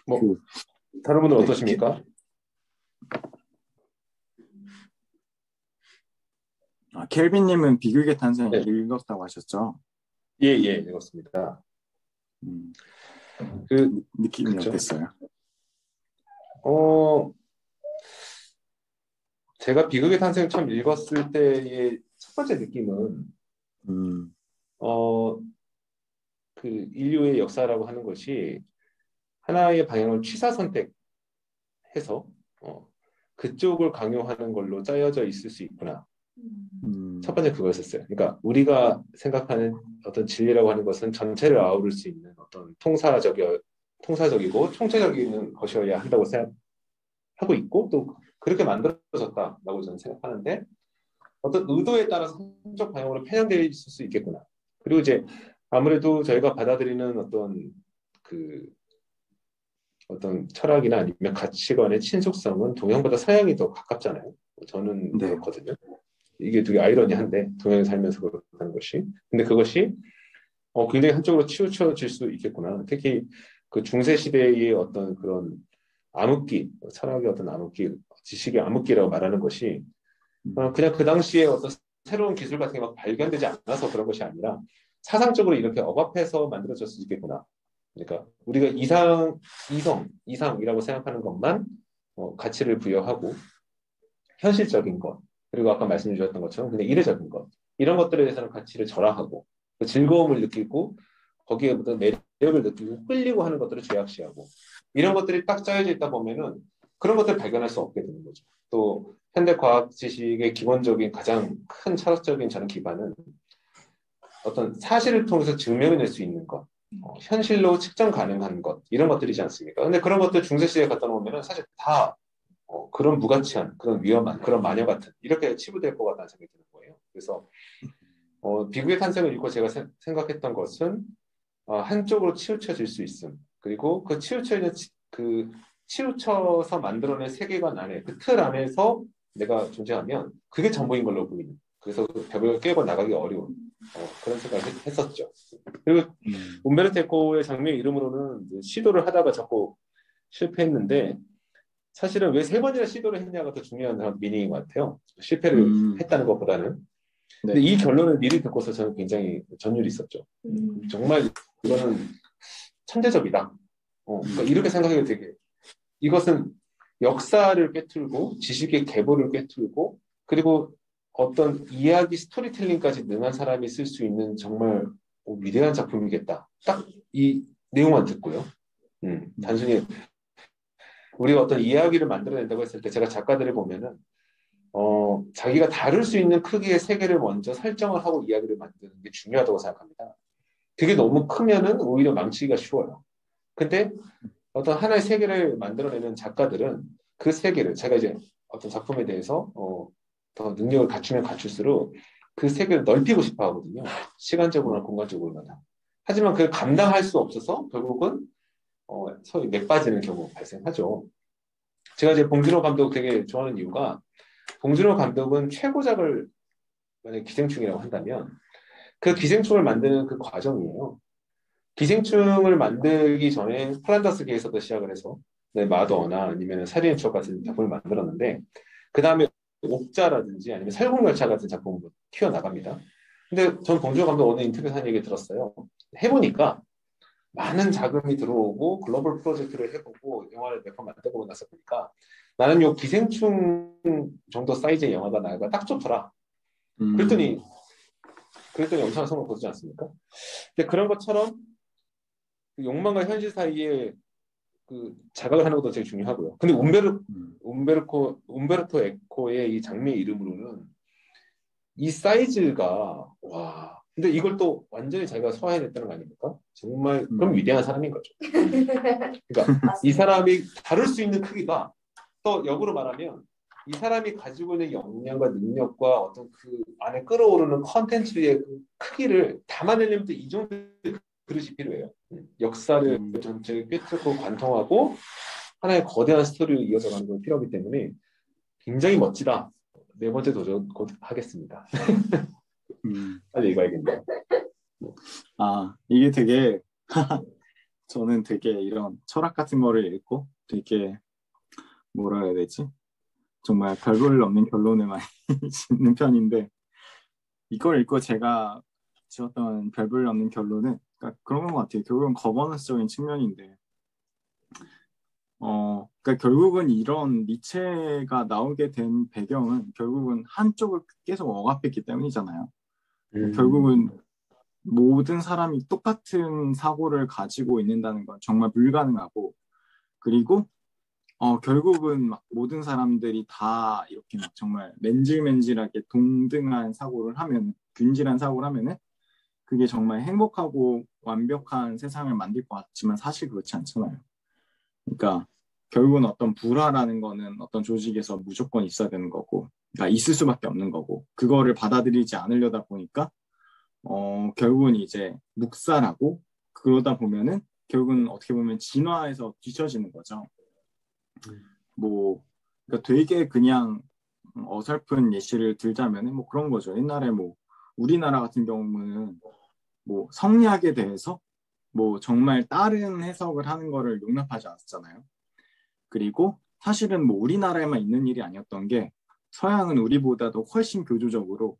뭐 다른 분은 네, 어떠십니까? 켈빈님은 비극의 탄생 네. 읽었다고 하셨죠? 예, 읽었습니다. 느낌이 그쵸? 어땠어요? 제가 비극의 탄생 처음 읽었을 때의 첫 번째 느낌은 그 인류의 역사라고 하는 것이 하나의 방향을 취사 선택해서 그쪽을 강요하는 걸로 짜여져 있을 수 있구나. 첫 번째 그거였었어요. 그러니까 우리가 생각하는 어떤 진리라고 하는 것은 전체를 아우를 수 있는 어떤 통사적이고 총체적인 것이어야 한다고 생각하고 있고 또 그렇게 만들어졌다라고 저는 생각하는데 어떤 의도에 따라서 한쪽 방향으로 편향되어 있을 수 있겠구나. 그리고 이제 아무래도 저희가 받아들이는 어떤 철학이나 아니면 가치관의 친숙성은 동양보다 서양이 더 가깝잖아요. 저는 네. 그렇거든요. 이게 되게 아이러니한데 동양에 살면서 그렇다는 것이. 근데 그것이 굉장히 한쪽으로 치우쳐질 수 있겠구나. 특히 그 중세 시대의 어떤 그런 암흑기, 철학의 어떤 암흑기, 지식의 암흑기라고 말하는 것이 그냥 그 당시에 어떤 새로운 기술 같은 게 막 발견되지 않아서 그런 것이 아니라 사상적으로 이렇게 억압해서 만들어질 수 있겠구나. 그러니까 우리가 이상이라고 생각하는 것만 가치를 부여하고 현실적인 것 그리고 아까 말씀해 주셨던 것처럼 그냥 이례적인 것 이런 것들에 대해서는 가치를 절하하고 그 즐거움을 느끼고 거기에 어떤 매력을 느끼고 끌리고 하는 것들을 죄악시하고 이런 것들이 딱 짜여져 있다 보면은 그런 것들을 발견할 수 없게 되는 거죠. 또 현대 과학 지식의 기본적인 가장 큰 철학적인 저는 기반은 어떤 사실을 통해서 증명해낼 수 있는 것, 현실로 측정 가능한 것 이런 것들이지 않습니까? 근데 그런 것들 중세시대에 갖다 놓으면 사실 다 그런 무가치한, 그런 위험한, 그런 마녀 같은 이렇게 치부될 것 같다는 생각이 드는 거예요. 그래서 비극의 탄생을 읽고 제가 생각했던 것은 한쪽으로 치우쳐질 수 있음. 그리고 그 치우쳐서 만들어낸 세계관 안에 그 틀 안에서 내가 존재하면 그게 전부인 걸로 보이는. 그래서 그 벽을 깨고 나가기 어려운 그런 생각을 했었죠. 그리고 움베르토 에코의 장미의 이름으로는 시도를 하다가 자꾸 실패했는데 사실은 왜 세 번이나 시도를 했냐가 더 중요한 미닝인 것 같아요. 실패를 했다는 것보다는. 네. 근데 이 결론을 미리 듣고서 저는 굉장히 전율이 있었죠. 정말 이거는 천재적이다. 그러니까 이렇게 생각하게 되게 이것은 역사를 꿰뚫고 지식의 계보를 꿰뚫고 그리고 어떤 이야기 스토리텔링까지 능한 사람이 쓸 수 있는 정말 위대한 작품이겠다. 딱 이 내용만 듣고요. 단순히 우리가 어떤 이야기를 만들어낸다고 했을 때 제가 작가들을 보면은 자기가 다룰 수 있는 크기의 세계를 먼저 설정을 하고 이야기를 만드는 게 중요하다고 생각합니다. 그게 너무 크면은 오히려 망치기가 쉬워요. 근데 어떤 하나의 세계를 만들어내는 작가들은 그 세계를 제가 이제 어떤 작품에 대해서 더 능력을 갖추면 갖출수록 그 세계를 넓히고 싶어 하거든요. 시간적으로나 공간적으로나. 하지만 그걸 감당할 수 없어서 결국은 소위 맥 빠지는 경우가 발생하죠. 제가 이제 봉준호 감독 되게 좋아하는 이유가 봉준호 감독은 최고작을 만약에 기생충이라고 한다면 그 기생충을 만드는 그 과정이에요. 기생충을 만들기 전에 플란다스 계에서도 시작을 해서 마더나 아니면 살인의 추억 같은 작품을 만들었는데 그 다음에 옥자라든지 아니면 살국열차 같은 작품으로 튀어나갑니다. 근데 전 봉준호 감독 어느 인터뷰에서 한 얘기 들었어요. 해보니까 많은 자금이 들어오고 글로벌 프로젝트를 해보고 영화를 몇 번 만들고 나서 보니까 나는 요 기생충 정도 사이즈의 영화가 나가 딱 좋더라. 그랬더니 엄청난 성공을 거두지 않습니까? 근데 그런 것처럼 그 욕망과 현실 사이에 그 자각을 하는 것도 되게 중요하고요. 근데 움베르토 에코의 이 장미의 이름으로는 이 사이즈가 와. 근데 이걸 또 완전히 자기가 소화해냈다는 거 아닙니까? 정말 그럼 위대한 사람인 거죠. 그러니까 이 사람이 다룰 수 있는 크기가 또 역으로 말하면 이 사람이 가지고 있는 역량과 능력과 어떤 그 안에 끌어오르는 컨텐츠의 그 크기를 담아내려면 이 정도 그릇이 필요해요. 역사를 전체를 꿰뚫고 관통하고 하나의 거대한 스토리로 이어져가는 건 필요하기 때문에 굉장히 멋지다. 네 번째 도전 곧 하겠습니다. 빨리 읽어야겠네요. 이게 되게 저는 되게 이런 철학 같은 거를 읽고 되게 뭐라 해야 되지? 정말 별볼 없는 결론을 많이 짓는 편인데 이걸 읽고 제가 지었던 별볼 없는 결론은 그러니까 그런 것 같아요. 결국은 거버넌스적인 측면인데 그러니까 결국은 이런 니체가 나오게 된 배경은 결국은 한쪽을 계속 억압했기 때문이잖아요. 결국은 모든 사람이 똑같은 사고를 가지고 있는다는 건 정말 불가능하고 그리고 결국은 막 모든 사람들이 다 이렇게 막 정말 맨질맨질하게 동등한 사고를 하면 균질한 사고를 하면은 그게 정말 행복하고 완벽한 세상을 만들 것 같지만 사실 그렇지 않잖아요. 그러니까 결국은 어떤 불화라는 거는 어떤 조직에서 무조건 있어야 되는 거고 그러니까 있을 수밖에 없는 거고 그거를 받아들이지 않으려다 보니까 결국은 이제 묵살하고 그러다 보면은 결국은 어떻게 보면 진화해서 뒤처지는 거죠. 그러니까 되게 그냥 어설픈 예시를 들자면은 그런 거죠. 옛날에 우리나라 같은 경우는 성리학에 대해서 정말 다른 해석을 하는 거를 용납하지 않았잖아요. 그리고 사실은 우리나라에만 있는 일이 아니었던 게 서양은 우리보다도 훨씬 교조적으로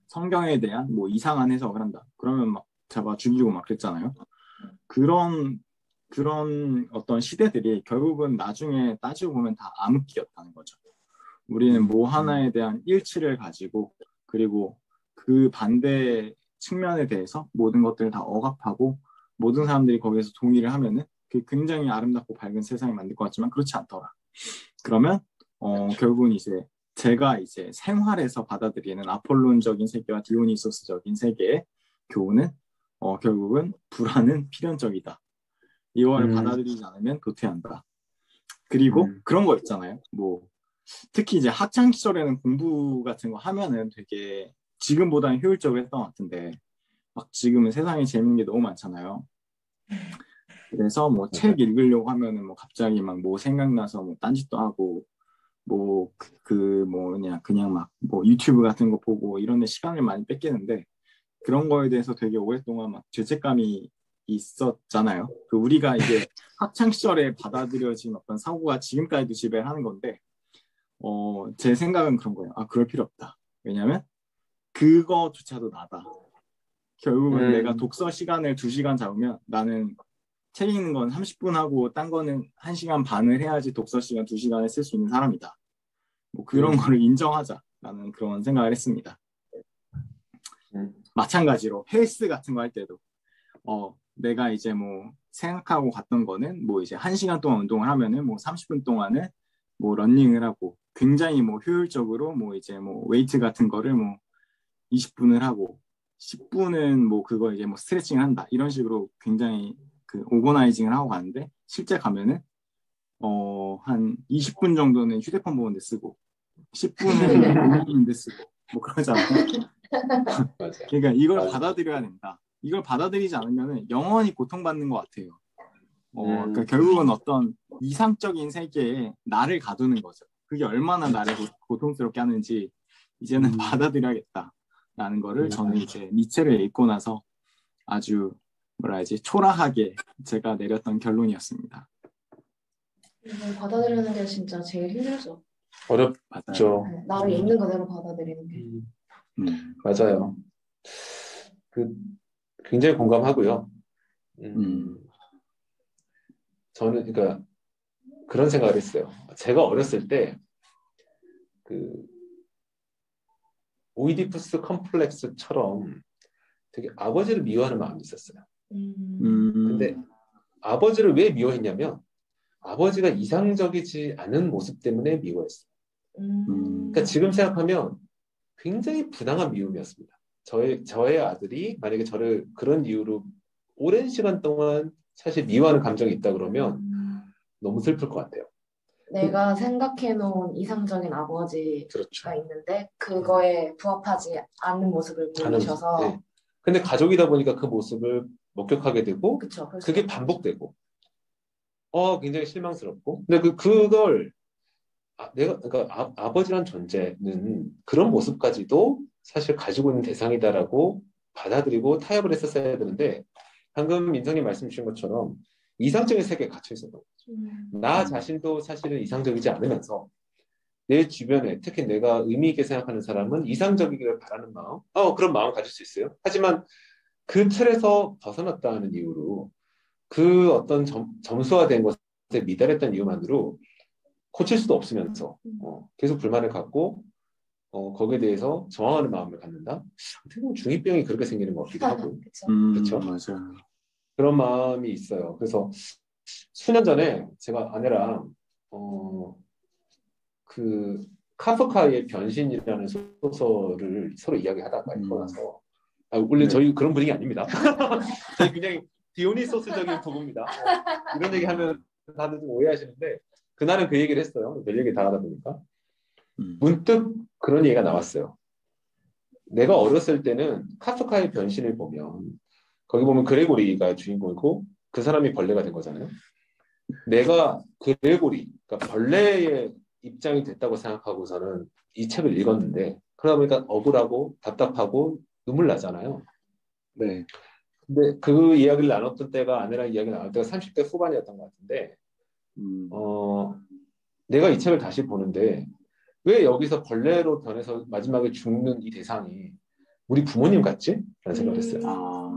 성경에 대한 이상한 해석을 한다. 그러면 막 잡아 죽이고 막 그랬잖아요. 그런 어떤 시대들이 결국은 나중에 따지고 보면 다 암흑기였다는 거죠. 우리는 하나에 대한 일치를 가지고 그리고 그 반대 측면에 대해서 모든 것들을 다 억압하고 모든 사람들이 거기에서 동의를 하면은 그게 굉장히 아름답고 밝은 세상을 만들 것 같지만 그렇지 않더라. 그러면 결국은 이제 제가 이제 생활에서 받아들이는 아폴론적인 세계와 디오니소스적인 세계의 교훈은 결국은 불안은 필연적이다. 이거를 받아들이지 않으면 도태한다. 그리고 그런 거 있잖아요. 특히 이제 학창 시절에는 공부 같은 거 하면은 되게 지금보다는 효율적으로 했던 것 같은데 막 지금은 세상에 재밌는 게 너무 많잖아요. 그래서 책 읽으려고 하면은 갑자기 막 생각나서 딴짓도 하고 그냥 막 유튜브 같은 거 보고 이런 데 시간을 많이 뺏기는데 그런 거에 대해서 되게 오랫동안 막 죄책감이 있었잖아요. 우리가 이게 학창 시절에 받아들여진 어떤 사고가 지금까지도 지배를 하는 건데 제 생각은 그런 거예요. 그럴 필요 없다. 왜냐면 그거조차도 나다. 결국은 내가 독서 시간을 2시간 잡으면 나는 책 읽는 건 30분 하고 딴 거는 1시간 반을 해야지 독서 시간 2시간을 쓸 수 있는 사람이다. 그런 거를 인정하자. 라는 그런 생각을 했습니다. 음. 마찬가지로 헬스 같은 거 할 때도 내가 이제 뭐 생각하고 갔던 거는 뭐 이제 1시간 동안 운동을 하면은 뭐 30분 동안은 뭐 러닝을 하고 굉장히 뭐 효율적으로 뭐 이제 뭐 웨이트 같은 거를 뭐 20분을 하고 10분은 뭐 그거 이제 뭐 스트레칭을 한다 이런 식으로 굉장히 그 오거나이징을 하고 가는데 실제 가면은 한 20분 정도는 휴대폰 보는데 쓰고 10분은 보는데 쓰고 뭐 그러잖아요. 맞아요. 그러니까 이걸 맞아요. 받아들여야 된다. 이걸 받아들이지 않으면 영원히 고통받는 것 같아요. 그러니까 음. 결국은 어떤 이상적인 세계에 나를 가두는 거죠. 그게 얼마나 나를 고통스럽게 하는지 이제는 받아들여야겠다라는 거를 저는 이제 니체를 읽고 나서 아주 뭐라 해야지 초라하게 제가 내렸던 결론이었습니다. 이걸 받아들이는 게 진짜 제일 힘들죠. 어렵죠. 네, 나를 있는 그대로 받아들이는 게. 맞아요. 굉장히 공감하고요. 저는 그러니까 그런 생각을 했어요. 제가 어렸을 때 그 오이디푸스 컴플렉스처럼 되게 아버지를 미워하는 마음이 있었어요. 근데 아버지를 왜 미워했냐면 아버지가 이상적이지 않은 모습 때문에 미워했어요. 그러니까 지금 생각하면 굉장히 부당한 미움이었습니다. 저의 아들이 만약에 저를 그런 이유로 오랜 시간 동안 사실 미워하는 감정이 있다 그러면 너무 슬플 것 같아요. 내가 생각해놓은 이상적인 아버지가 그렇죠. 있는데 그거에 부합하지 않는 모습을 보이셔서 네. 근데 가족이다 보니까 그 모습을 목격하게 되고 그쵸, 그게 반복되고 굉장히 실망스럽고 근데 그걸 그러니까 아버지란 존재는 그런 모습까지도 사실 가지고 있는 대상이다라고 받아들이고 타협을 했었어야 되는데 방금 민성님 말씀 주신 것처럼 이상적인 세계에 갇혀 있었던 거죠. 나 자신도 사실은 이상적이지 않으면서 내 주변에 특히 내가 의미 있게 생각하는 사람은 이상적이기를 바라는 마음 그런 마음 가질 수 있어요. 하지만 그 틀에서 벗어났다는 이유로 그 어떤 점수화된 것에 미달했던 이유만으로 고칠 수도 없으면서 계속 불만을 갖고 거기에 대해서 저항하는 마음을 갖는다. 어떻게 보면 중2병이 그렇게 생기는 것 같기도 하고 그렇죠. 맞아요. 그런 마음이 있어요. 그래서 수년 전에 제가 아내랑 그 카프카의 변신이라는 소설을 서로 이야기하다가 읽고 나서 원래 저희 그런 분위기 아닙니다. 저희 굉장히 디오니소스적인 부부입니다. 이런 얘기하면 다들 좀 오해하시는데 그날은 그 얘기를 했어요. 별 얘기 다 하다 보니까 문득 그런 얘기가 나왔어요. 내가 어렸을 때는 카프카의 변신을 보면 거기 보면 그레고리가 주인공이고 그 사람이 벌레가 된 거잖아요. 내가 그레고리, 그러니까 벌레의 입장이 됐다고 생각하고서는 이 책을 읽었는데 그러다 보니까 억울하고 답답하고 눈물 나잖아요. 네. 근데 그 이야기를 나눴던 때가 아내랑 이야기를 나눌 때가 30대 후반이었던 것 같은데 내가 이 책을 다시 보는데 왜 여기서 벌레로 변해서 마지막에 죽는 이 대상이 우리 부모님 같지? 라는 생각을 했어요.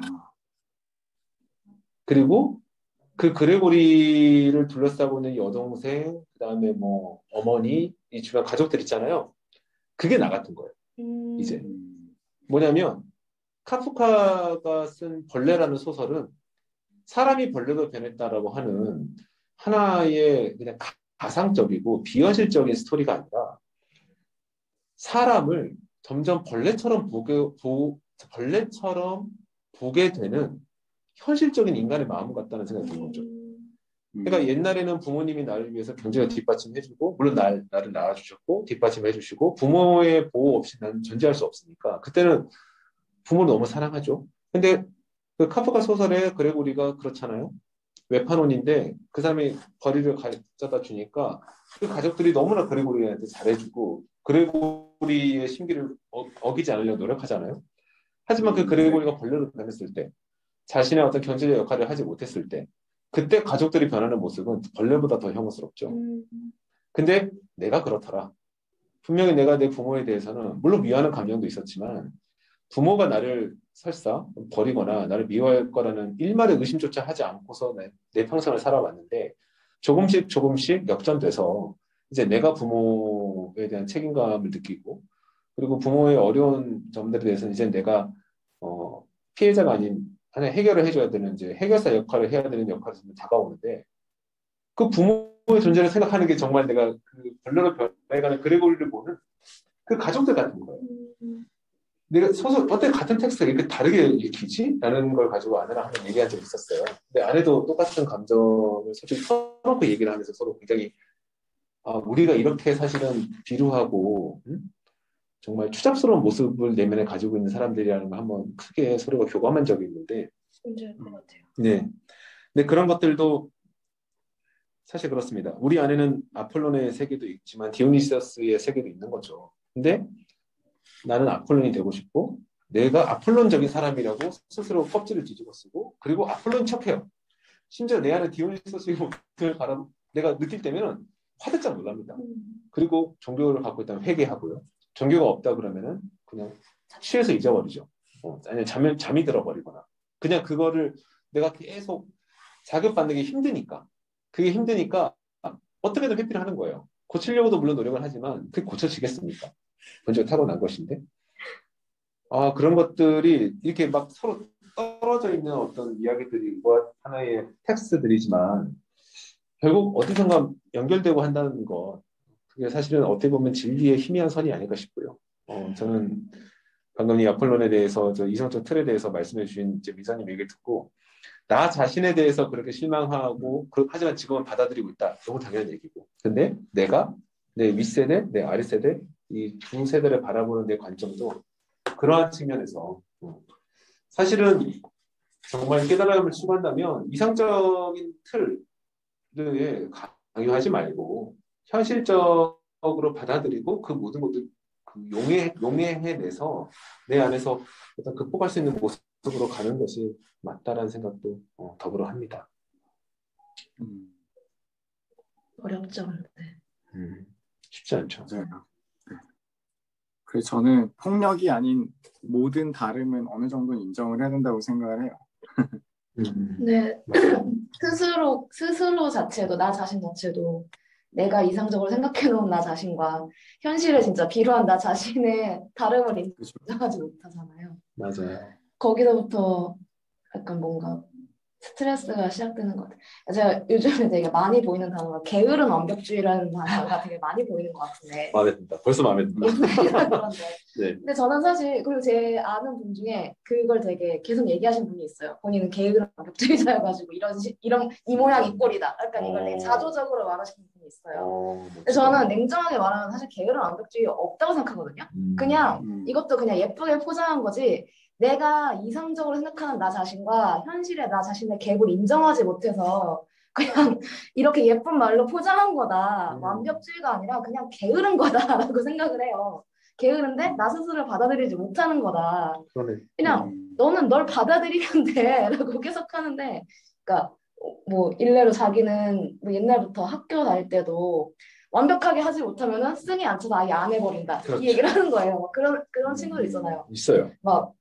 그리고 그 그레고리를 둘러싸고 있는 여동생, 그 다음에 뭐 어머니, 이 주변 가족들 있잖아요. 그게 나 같은 거예요. 이제 뭐냐면 카프카가 쓴 벌레라는 소설은 사람이 벌레로 변했다라고 하는 하나의 그냥 가상적이고 비현실적인 스토리가 아니라 사람을 점점 벌레처럼 보게 되는 현실적인 인간의 마음 같다는 생각이 든 거죠. 그러니까 옛날에는 부모님이 나를 위해서 경제적 뒷받침해주고 물론 나를 낳아주셨고 뒷받침해주시고 부모의 보호 없이 나는 존재할 수 없으니까 그때는 부모를 너무 사랑하죠. 근데 그 카프카 소설의 그레고리가 그렇잖아요. 외판혼인데 그 사람이 거리를 가져다 주니까 그 가족들이 너무나 그레고리한테 잘해주고 그레고리의 심기를 어기지 않으려고 노력하잖아요. 하지만 그 그레고리가 벌레로 변했을 때 자신의 어떤 경제적 역할을 하지 못했을 때 그때 가족들이 변하는 모습은 벌레보다 더 혐오스럽죠. 근데 내가 그렇더라. 분명히 내가 내 부모에 대해서는 물론 미워하는 감정도 있었지만 부모가 나를 설사 버리거나 나를 미워할 거라는 일말의 의심조차 하지 않고서 내 평생을 살아왔는데 조금씩 역전돼서 이제 내가 부모에 대한 책임감을 느끼고 그리고 부모의 어려운 점들에 대해서는 이제 내가 피해자가 아닌 하나의 해결을 해줘야 되는 이제 해결사 역할을 해야 되는 역할이 다가오는데 그 부모의 존재를 생각하는 게 정말 내가 그 본론을 변해가는 그레고리를 보는 그 가족들 같은 거예요. 내가 소설 어떻게 같은 텍스트가 이렇게 다르게 읽히지? 라는 걸 가지고 아내랑 한번 얘기한 적이 있었어요. 근데 아내도 똑같은 감정을 솔직히 서로 얘기를 하면서 서로 굉장히 우리가 이렇게 사실은 비루하고 정말 추잡스러운 모습을 내면에 가지고 있는 사람들이라는 걸 한번 크게 서로가 교감한 적이 있는데 문제일 것 같아요. 네. 근데 그런 것들도 사실 그렇습니다. 우리 안에는 아폴론의 세계도 있지만 디오니시스의 세계도 있는 거죠. 근데 나는 아폴론이 되고 싶고 내가 아폴론적인 사람이라고 스스로 껍질을 뒤집어 쓰고 그리고 아폴론 척해요. 심지어 내 안에 디오니소스의 모습을 내가 느낄 때면 화들짝 놀랍니다. 그리고 종교를 갖고 있다면 회개하고요. 종교가 없다 그러면은 그냥 취해서 잊어버리죠. 아니면 잠이 들어버리거나 그냥 그거를 내가 계속 자극받는 게 힘드니까 그게 힘드니까 어떻게든 회피를 하는 거예요. 고치려고도 물론 노력을 하지만 그게 고쳐지겠습니까? 먼저 타고난 것인데 그런 것들이 이렇게 막 서로 떨어져 있는 어떤 이야기들이 하나의 텍스트들이지만 결국 어디선가 연결되고 한다는 것 그게 사실은 어떻게 보면 진리의 희미한 선이 아닐까 싶고요. 저는 방금 이 아폴론에 대해서 저 이성적 틀에 대해서 말씀해 주신 미사님 얘기를 듣고 나 자신에 대해서 그렇게 실망하고 하지만 지금은 받아들이고 있다. 너무 당연한 얘기고 근데 내가 내 윗세대, 내 아랫세대 이 두 세대를 바라보는 내 관점도 그러한 측면에서 사실은 정말 깨달음을 추구한다면 이상적인 틀을 강요하지 말고 현실적으로 받아들이고 그 모든 것들 용해해내서 내 안에서 일단 극복할 수 있는 모습으로 가는 것이 맞다라는 생각도 더불어 합니다. 어렵죠. 쉽지 않죠. 맞아요. 네. 그래서 저는 폭력이 아닌 모든 다름은 어느 정도는 인정을 해야 된다고 생각을 해요. 네, 스스로 자체도 나 자신 자체도 내가 이상적으로 생각해놓은 나 자신과 현실에 진짜 비루한 나 자신의 다름을 인정하지 못하잖아요. 맞아요. 거기서부터 약간 뭔가 스트레스가 시작되는 것 같아요. 제가 요즘에 되게 많이 보이는 단어가 게으른 완벽주의라는 단어가 되게 많이 보이는 것 같은데. 마음에 든다. 벌써 마음에 든다. 네. 근데 저는 사실 그리고 제 아는 분 중에 그걸 되게 계속 얘기하신 분이 있어요. 본인은 게으른 완벽주의자여가지고 이런 이 모양 이 꼴이다. 약간 이걸 되게 자조적으로 말하시는 분이 있어요. 근데 저는 냉정하게 말하면 사실 게으른 완벽주의 없다고 생각하거든요. 그냥 이것도 그냥 예쁘게 포장한 거지. 내가 이상적으로 생각하는 나 자신과 현실의 나 자신의 갭을 인정하지 못해서 그냥 이렇게 예쁜 말로 포장한 거다. 완벽주의가 아니라 그냥 게으른 거다라고 생각을 해요. 게으른데 나 스스로를 받아들이지 못하는 거다. 그냥 너는 널 받아들이면 돼 라고 계속 하는데 그러니까 뭐 일례로 자기는 뭐 옛날부터 학교 다닐 때도 완벽하게 하지 못하면은 승이 안 차서 아예 안 해버린다. 그렇죠. 이 얘기를 하는 거예요. 그런 친구들 있잖아요. 있어요. 막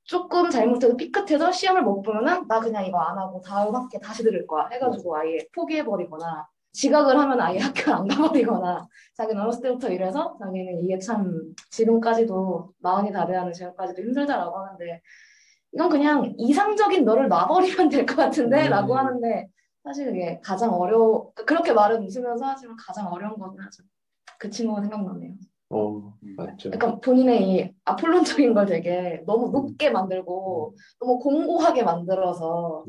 조금 잘못해도 삐끗해서 시험을 못 보면은 나 그냥 이거 안 하고 다음 학기에 다시 들을 거야 해가지고 아예 포기해버리거나 지각을 하면 아예 학교를 안 가버리거나 자기는 어렸을 때부터 이래서 자기는 이게 참 지금까지도 마흔이 다 돼가는 지금까지도 힘들다라고 하는데 이건 그냥 이상적인 너를 놔버리면 될 것 같은데 라고 하는데 사실 그게 가장 그렇게 말은 웃으면서 하지만 가장 어려운 거긴 하죠. 그 친구가 생각나네요. 맞죠. 약간 본인의 이 아폴론적인 걸 되게 너무 높게 만들고 너무 공고하게 만들어서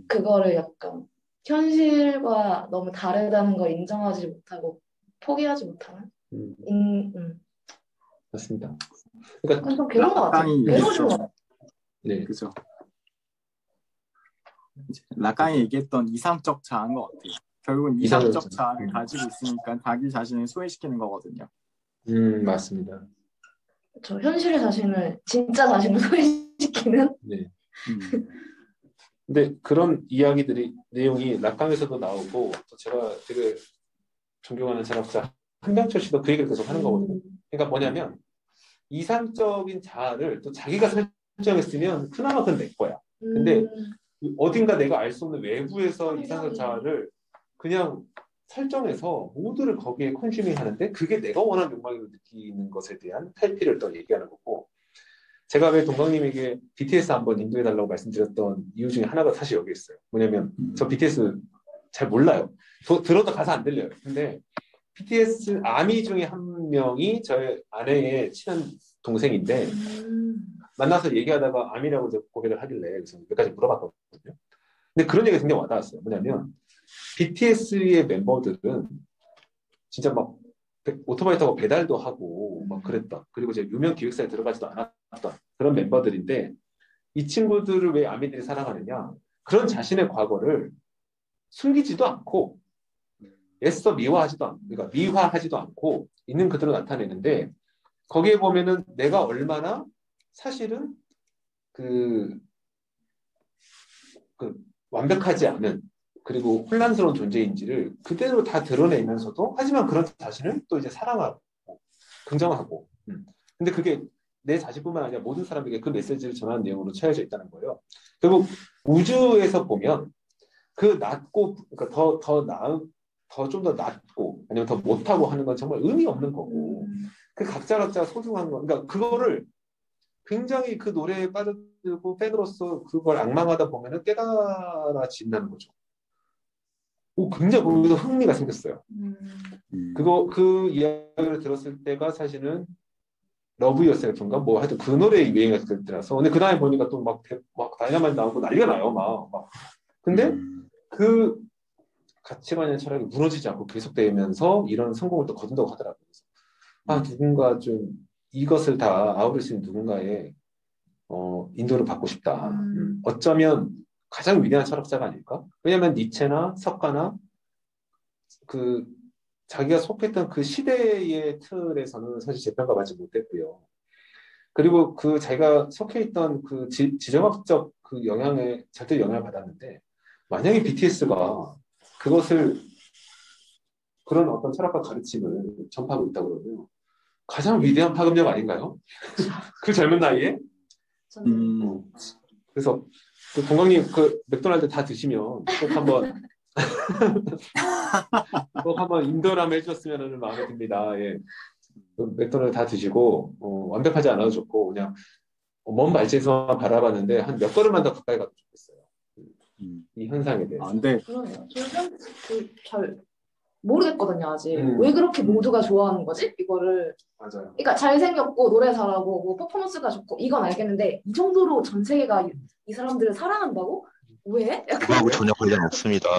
그거를 약간 현실과 너무 다르다는 걸 인정하지 못하고 포기하지 못하는 맞습니다. 그러니까 좀 괴로운 것 같아요. 괴로우신 것 같아요. 네, 그죠. 라칸이 얘기했던 이상적 자아인 것 같아요. 결국은 이상적 자아를 가지고 있으니까 자기 자신을 소외시키는 거거든요. 맞습니다. 저 현실의 자신을 진짜 자신을 소외시키는. 네. 근데 그런 이야기들이 내용이 락강에서도 나오고 또 제가 되게 존경하는 철학자 한병철 씨도 그 얘기를 계속 하는 거거든요. 그러니까 뭐냐면 이상적인 자아를 또 자기가 설정했으면 그나마 그건 내 거야. 근데 어딘가 내가 알 수 없는 외부에서 이상적 자아를 그냥 설정해서 모두를 거기에 컨슈밍 하는데 그게 내가 원하는 욕망으로 느끼는 것에 대한 탈피를 또 얘기하는 거고 제가 왜 동강님에게 BTS 한번 인도해달라고 말씀드렸던 이유 중에 하나가 사실 여기 있어요. 뭐냐면 저 BTS 잘 몰라요. 들어도 가사 안 들려요. 근데 BTS 아미 중에 한 명이 저의 아내의 친한 동생인데 만나서 얘기하다가 아미라고 고백을 하길래 그래서 몇 가지 물어봤거든요. 근데 그런 얘기가 굉장히 와닿았어요. 뭐냐면 BTS의 멤버들은 진짜 막 오토바이 타고 배달도 하고 막 그랬던 그리고 이제 유명 기획사에 들어가지도 않았던 그런 멤버들인데 이 친구들을 왜 아미들이 사랑하느냐 그런 자신의 과거를 숨기지도 않고 애써 그러니까 미화하지도 않고 있는 그대로 나타내는데 거기에 보면은 내가 얼마나 사실은 그 완벽하지 않은 그리고 혼란스러운 존재인지를 그대로 다 드러내면서도 하지만 그런 자신을 또 이제 사랑하고 긍정하고 근데 그게 내 자신뿐만 아니라 모든 사람에게 그 메시지를 전하는 내용으로 채워져 있다는 거예요. 결국 우주에서 보면 그 낮고 그러니까 더 좀 더 낮고 아니면 더 못하고 하는 건 정말 의미 없는 거고 그 각자 소중한 거 그러니까 그거를 굉장히 그 노래에 빠져들고 팬으로서 그걸 악망하다 보면은 깨달아진다는 거죠. 굉장히 거기서 흥미가 생겼어요. 그 이야기를 들었을 때가 사실은 러브 유어셀프인가 뭐 하여튼 그 노래의 유행했을 때라서 근데 그 다음에 보니까 또 막 다이너마이트 나오고 난리가 나요 막 근데 그 가치관이나 철학이 무너지지 않고 계속되면서 이런 성공을 또 거둔다고 하더라고요. 누군가 좀 이것을 다 아우를 수 있는 누군가의 인도를 받고 싶다. 어쩌면 가장 위대한 철학자가 아닐까? 왜냐하면 니체나 석가나 그 자기가 속했던 그 시대의 틀에서는 사실 재평가받지 못했고요. 그리고 그 자기가 속해 있던 그 지정학적 그 영향에 절대 영향을 받았는데 만약에 BTS가 그것을 그런 어떤 철학과 가르침을 전파하고 있다 그러면 가장 위대한 파급력 아닌가요? 그 젊은 나이에? 그래서 그 동강님 그 맥도날드 다 드시면 꼭 한번 인도를 한번 해주셨으면 하는 마음이 듭니다. 예. 맥도날드 다 드시고 완벽하지 않아도 좋고 그냥 먼 발치에서만 바라봤는데 한 몇 걸음만 더 가까이 가도 좋겠어요. 이 현상에 대해서. 네. 그러네요. 저는 잘 모르겠거든요 아직. 왜 그렇게 모두가 좋아하는 거지? 이거를. 맞아요. 그러니까 잘생겼고 노래 잘하고 뭐 퍼포먼스가 좋고 이건 알겠는데 이 정도로 전 세계가 이 사람들을 사랑한다고? 왜? 그거하고 전혀 관련 없습니다.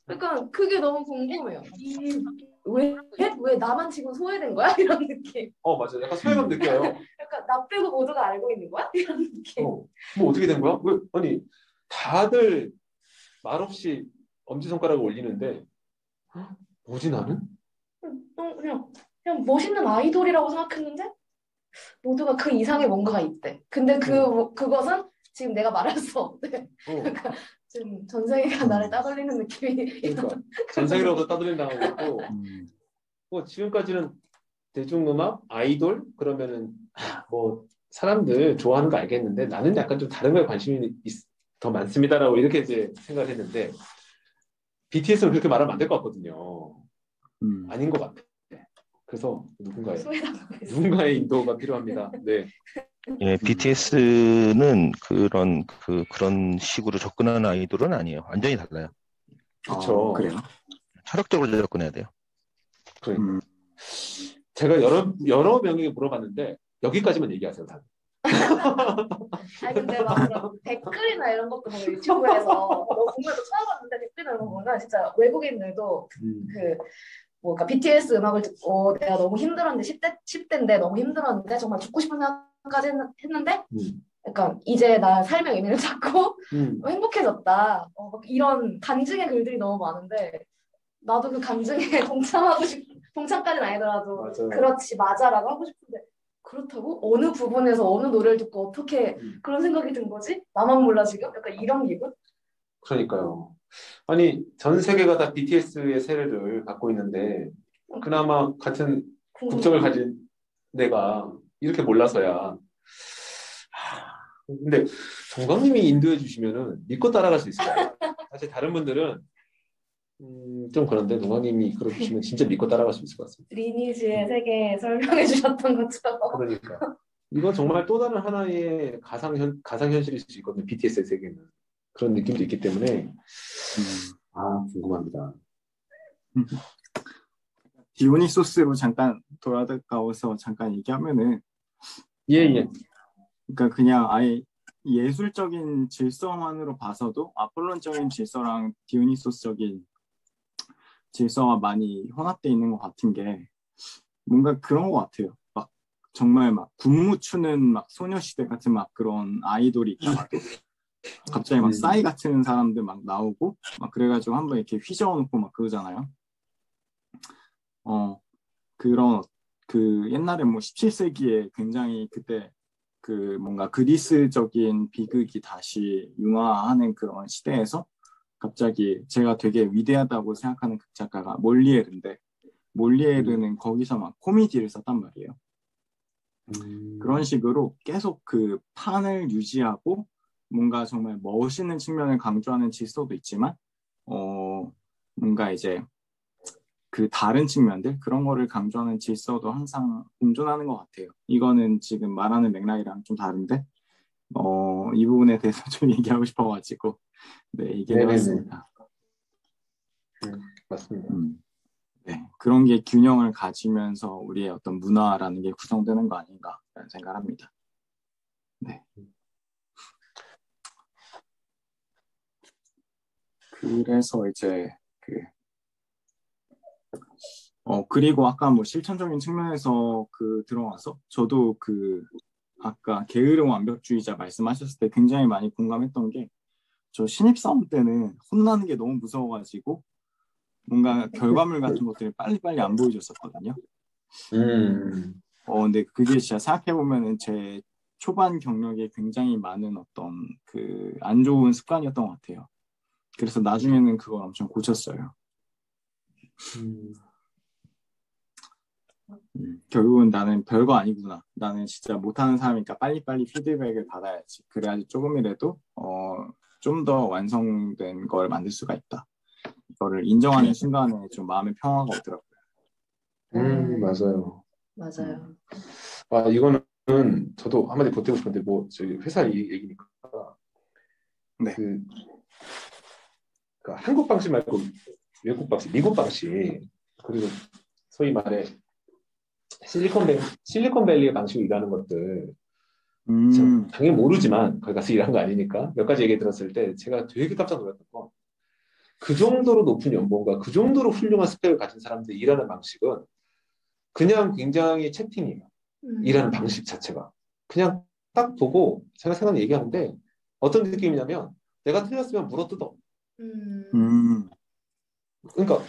그러니까 그게 너무 궁금해요. 왜 나만 지금 소외된 거야? 이런 느낌. 맞아요. 약간 소외감 느껴요. 약간 나 빼고 모두가 알고 있는 거야? 이런 느낌. 뭐 어떻게 된 거야? 아니 다들 말없이 엄지손가락을 올리는데 뭐지 나는? 그냥 멋있는 아이돌이라고 생각했는데 모두가 그 이상의 뭔가가 있대. 근데 그것은 지금 내가 말할 수 없대. 그러니까 지금 전 세계가 나를 따돌리는 느낌이. 그러니까 전 세계로부터 따돌린다고 있고 지금까지는 대중음악 아이돌 그러면은 뭐 사람들 좋아하는 거 알겠는데 나는 약간 좀 다른 거에 관심이 더 많습니다라고 이렇게 이제 생각을 했는데 BTS는 그렇게 말하면 안 될 것 같거든요. 아닌 것 같아. 그래서 누군가의 인도가 필요합니다. 네. 예, BTS는 그런 식으로 접근하는 아이돌은 아니에요. 완전히 달라요. 그렇죠. 그래요? 철학적으로 접근해야 돼요. 그러니까. 제가 여러 명에게 물어봤는데 여기까지만 얘기하세요, 다. 아니 근데 막 그런 댓글이나 이런 것도 뭐 유튜브에서 너 공부해서 찾아봤는데 댓글 이런 거 보면 진짜 외국인들도 그러니까 BTS 음악을 듣고 내가 너무 힘들었는데 10대인데 너무 힘들었는데 정말 죽고 싶은 생각까지 했는데 약간 이제 나 삶의 의미를 찾고 행복해졌다. 이런 간증의 글들이 너무 많은데 나도 그 간증에 동참까지는 아니더라도 맞아요. 그렇지 맞아라고 하고 싶은데 그렇다고? 어느 부분에서 어느 노래를 듣고 어떻게 그런 생각이 든 거지? 나만 몰라 지금? 약간 이런 기분? 그러니까요. 아니 전 세계가 다 BTS의 세례를 갖고 있는데 그나마 같은 국적을 가진 내가 이렇게 몰라서야. 근데 정광님이 인도해 주시면은 믿고 따라갈 수 있어요. 사실 다른 분들은 좀 그런데 농아님이 이끌어 주시면 진짜 믿고 따라갈 수 있을 것 같습니다. 리니지의 세계 설명해 주셨던 것처럼. 그러니까 이거 정말 또 다른 하나의 가상현실일 수 있거든요. BTS의 세계는 그런 느낌도 있기 때문에 궁금합니다. 디오니소스로 잠깐 돌아가서 잠깐 얘기하면은 예. 그러니까 그냥 아예 예술적인 질서만으로 봐서도 아폴론적인 질서랑 디오니소스적인 질서가 많이 혼합돼 있는 것 같은 게 뭔가 그런 것 같아요. 막 정말 막 군무 추는 막 소녀시대 같은 막 그런 아이돌이 있다가도 갑자기 막 싸이 같은 사람들 막 나오고 막 그래가지고 한번 이렇게 휘저어놓고 막 그러잖아요. 그런 그 옛날에 뭐 17세기에 굉장히 그때 그 뭔가 그리스적인 비극이 다시 융화하는 그런 시대에서 갑자기 제가 되게 위대하다고 생각하는 극작가가 몰리에르인데 몰리에르는 거기서 막 코미디를 썼단 말이에요. 그런 식으로 계속 그 판을 유지하고 뭔가 정말 멋있는 측면을 강조하는 질서도 있지만 뭔가 이제 그 다른 측면들 그런 거를 강조하는 질서도 항상 공존하는 것 같아요. 이거는 지금 말하는 맥락이랑 좀 다른데 이 부분에 대해서 좀 얘기하고 싶어가지고 네 얘기해봤습니다. 맞습니다. 네 그런 게 균형을 가지면서 우리의 어떤 문화라는 게 구성되는 거 아닌가라는 생각을 합니다. 네. 그래서 이제 그리고 아까 뭐 실천적인 측면에서 들어와서 저도 아까 게으름 완벽주의자 말씀하셨을 때 굉장히 많이 공감했던 게 저 신입사원 때는 혼나는 게 너무 무서워가지고 뭔가 결과물 같은 것들이 빨리빨리 안 보여줬었거든요. 근데 그게 진짜 생각해보면은 제 초반 경력에 굉장히 많은 어떤 안 좋은 습관이었던 것 같아요. 그래서 나중에는 그걸 엄청 고쳤어요. 결국은 나는 별거 아니구나. 나는 진짜 못하는 사람이니까 빨리빨리 피드백을 받아야지. 그래야지 조금이라도 좀 더 완성된 걸 만들 수가 있다. 이거를 인정하는 순간에 좀 마음의 평화가 오더라고요. 맞아요. 이거는 저도 한마디 보태고 싶은데 뭐 저희 회사 얘기니까 네. 한국 방식 말고 외국 방식, 미국 방식 그리고 소위 말해 실리콘밸리의 방식으로 일하는 것들 당연히 모르지만 거기 가서 일한 거 아니니까 몇 가지 얘기 들었을 때 제가 되게 깜짝 놀랐던 건 그 정도로 높은 연봉과 그 정도로 훌륭한 스펙을 가진 사람들이 일하는 방식은 그냥 굉장히 채팅이에요. 일하는 방식 자체가. 그냥 딱 보고 제가 생각하는 얘기하는데 어떤 느낌이냐면 내가 틀렸으면 물어뜯어. 그러니까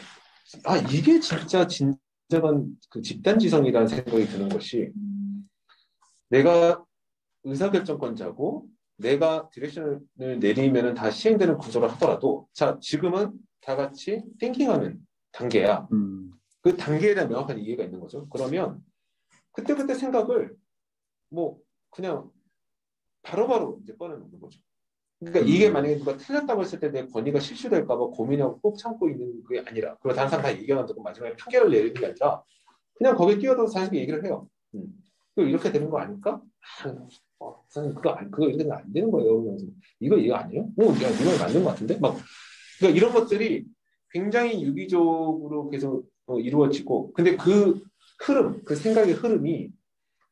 이게 진짜 진정한 그 집단지성이라는 생각이 드는 것이 내가 의사결정권자고 내가 디렉션을 내리면 다 시행되는 구조를 하더라도 자 지금은 다 같이 띵킹하는 단계야. 그 단계에 대한 명확한 이해가 있는 거죠. 그러면 그때그때 생각을 뭐 그냥 바로바로 이제 꺼내놓는 거죠. 그러니까 이게 만약에 누가 틀렸다고 했을 때 내 권위가 실추될까 봐 고민하고 꼭 참고 있는 게 아니라 그리고 다른 사람 다 얘기하고 마지막에 판결을 내리는 게 아니라 그냥 거기에 끼어들어서 자신있게 얘기를 해요. 이렇게 되는 거 아닐까? 선생님 그거 이렇게 안 되는 거예요. 이거 아니에요? 이거 맞는 거 같은데? 그러니까 이런 것들이 굉장히 유기적으로 계속 이루어지고 근데 그 흐름, 그 생각의 흐름이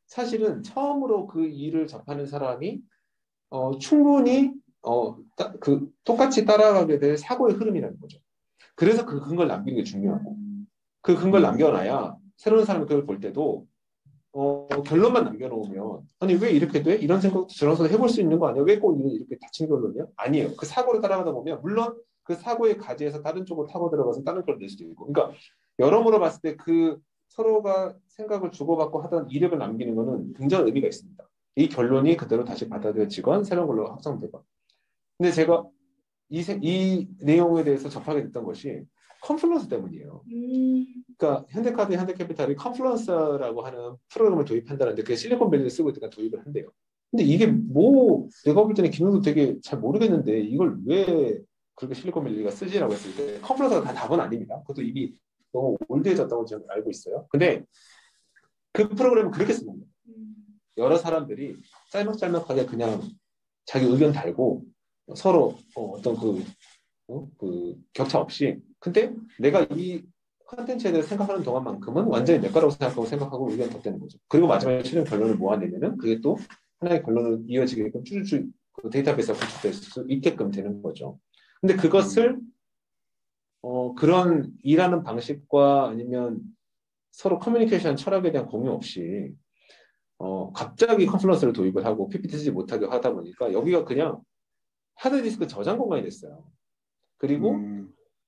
사실은 처음으로 그 일을 접하는 사람이 충분히 똑같이 따라가게 될 사고의 흐름이라는 거죠. 그래서 그 근거를 남기는 게 중요하고 그 근거를 남겨놔야 새로운 사람이 그걸 볼 때도 결론만 남겨놓으면 아니 왜 이렇게 돼? 이런 생각도 들어서 해볼 수 있는 거 아니야? 왜 꼭 이렇게 닫힌 결론이야? 아니에요. 그 사고를 따라가다 보면 물론 그 사고의 가지에서 다른 쪽으로 타고 들어가서 다른 걸 낼 수도 있고 그러니까 여러모로 봤을 때 그 서로가 생각을 주고받고 하던 이력을 남기는 거는 굉장한 의미가 있습니다. 이 결론이 그대로 다시 받아들여지건 새로운 걸로 확정되건 근데 제가 이 내용에 대해서 접하게 됐던 것이 컨플런스 때문이에요. 그러니까 현대카드, 현대캐피탈이 컨플런스라고 하는 프로그램을 도입한다는데 그게 실리콘밸리를 쓰고 있으니까 도입을 한대요. 근데 이게 뭐 내가 볼 때는 기능도 되게 잘 모르겠는데 이걸 왜 그렇게 실리콘밸리가 쓰지라고 했을 때 컨플러스가 다 답은 아닙니다. 그것도 이미 너무 올드해졌다고 저는 알고 있어요. 근데 그 프로그램은 그렇게 쓰는 거예요. 여러 사람들이 짤막짤막하게 그냥 자기 의견 달고 서로 어떤 그 격차 없이 근데 내가 이 컨텐츠에 대해서 생각하는 동안만큼은 완전히 내 거라고 생각하고 의견 덧대는 거죠. 그리고 마지막에 최종 결론을 모아내면은 그게 또 하나의 결론을 이어지게끔 쭈쭈쭈 그 데이터베이스가 구축될 수 있게끔 되는 거죠. 근데 그것을 그런 일하는 방식과 아니면 서로 커뮤니케이션 철학에 대한 공유 없이 갑자기 컨플러스를 도입을 하고 PPT 쓰지 못하게 하다 보니까 여기가 그냥 하드디스크 저장 공간이 됐어요. 그리고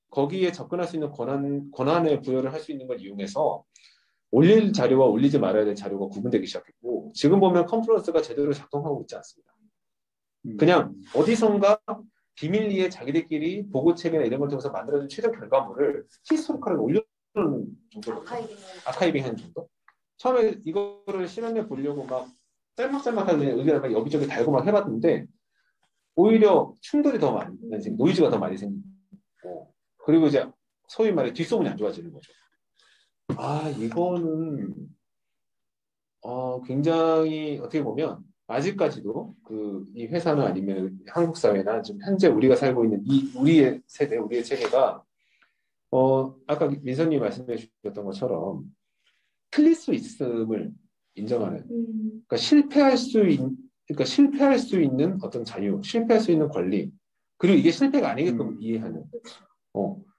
거기에 접근할 수 있는 권한의 부여를 할 수 있는 걸 이용해서 올릴 자료와 올리지 말아야 될 자료가 구분되기 시작했고 지금 보면 컨플러스가 제대로 작동하고 있지 않습니다. 그냥 어디선가 비밀리에 자기들끼리 보고책이나 이런 걸 통해서 만들어진 최종 결과물을 히스토리컬하게 올려놓는 정도 아카이빙하는 정도? 처음에 이거를 실험해 보려고 막 짤막짤막하게 의견을 막 여기저기 달고 막 해봤는데 오히려 충돌이 더 많이 생기고 노이즈가 더 많이 생기고 그리고 이제 소위 말해 뒷소문이 안 좋아지는 거죠. 이거는 굉장히 어떻게 보면 아직까지도 이 회사나 아니면 한국 사회나 지금 현재 우리가 살고 있는 우리의 세대, 우리의 체계가 아까 민선님이 말씀해 주셨던 것처럼 틀릴 수 있음을 인정하는 그러니까 실패할 수 있는 어떤 자유, 실패할 수 있는 권리 그리고 이게 실패가 아니게끔 이해하는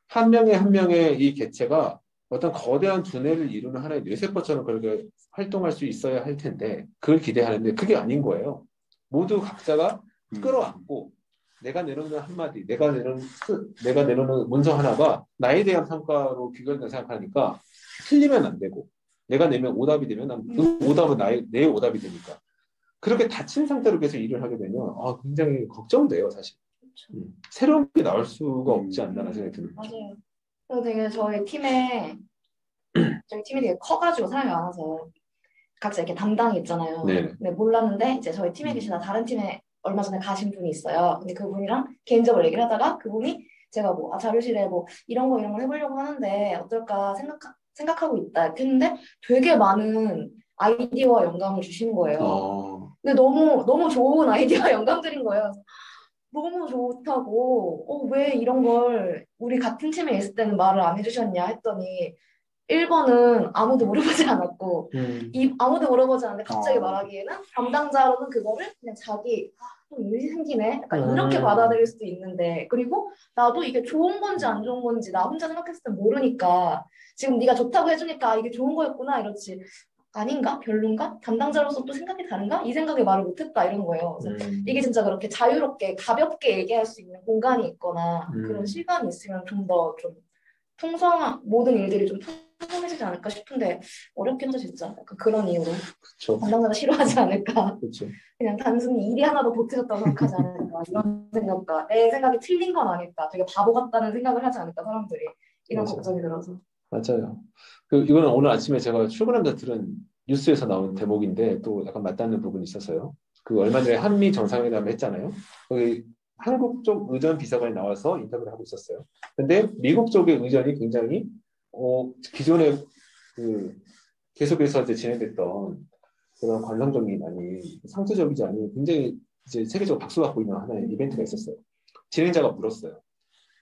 한 명의 이 개체가 어떤 거대한 두뇌를 이루는 하나의 뇌세포처럼 그렇게 활동할 수 있어야 할 텐데 그걸 기대하는데 그게 아닌 거예요. 모두 각자가 끌어안고 내가 내놓는 한마디, 내가 내놓는 문서 하나가 나에 대한 평가로 귀결된다 생각하니까 틀리면 안 되고 내가 내면 오답이 되면 그 오답은 내 오답이 되니까 그렇게 닫힌 상태로 계속 일을 하게 되면 굉장히 걱정돼요 사실. 새로운 게 나올 수가 없지 않나라는 생각이 드는 거죠. 맞아요. 그리고 되게 저희 팀이 되게 커가지고 사람이 많아서 각자 이렇게 담당이 있잖아요. 네. 근데 몰랐는데 이제 저희 팀에 계시나 다른 팀에 얼마 전에 가신 분이 있어요. 근데 그분이랑 개인적으로 얘기를 하다가 그분이 제가 자료실에 이런 걸 해보려고 하는데 어떨까 생각하고 있다 이렇게 했는데 되게 많은 아이디어와 영감을 주신 거예요. 근데 너무 좋은 아이디어와 영감들인 거예요. 너무 좋다고 왜 이런 걸 우리 같은 팀에 있을 때는 말을 안 해주셨냐 했더니 1번은 아무도 물어보지 않았고 아무도 물어보지 않는데 갑자기 말하기에는 담당자로는 그거를 그냥 자기 좀 일이 생기네 약간 이렇게 받아들일 수도 있는데 그리고 나도 이게 좋은 건지 안 좋은 건지 나 혼자 생각했을 땐 모르니까 지금 네가 좋다고 해주니까 이게 좋은 거였구나 이렇지 아닌가? 별론가? 담당자로서 또 생각이 다른가? 이 생각에 말을 못했다 이런 거예요. 그래서 이게 진짜 그렇게 자유롭게 가볍게 얘기할 수 있는 공간이 있거나 그런 시간이 있으면 좀 더 풍성한 모든 일들이 좀 풍성해지지 않을까 싶은데 어렵긴 하죠 진짜. 약간 그런 이유로 그쵸. 담당자가 싫어하지 않을까. 그쵸. 그냥 단순히 일이 하나 더 보태졌다고 생각하지 않을까 이런 생각과 내 생각이 틀린 건 아닐까. 되게 바보 같다는 생각을 하지 않을까 사람들이 이런 맞아요. 걱정이 들어서. 맞아요. 이거는 오늘 아침에 제가 출근하면서 들은 뉴스에서 나온 대목인데 또 약간 맞닿는 부분이 있어서요. 얼마 전에 한미 정상회담을 했잖아요. 거기 한국 쪽 의전 비서관이 나와서 인터뷰를 하고 있었어요. 근데 미국 쪽의 의전이 굉장히 기존에 계속해서 이제 진행됐던 그런 관성적인 아닌 상투적이지 않은 굉장히 이제 세계적으로 박수받고 있는 하나의 이벤트가 있었어요. 진행자가 물었어요.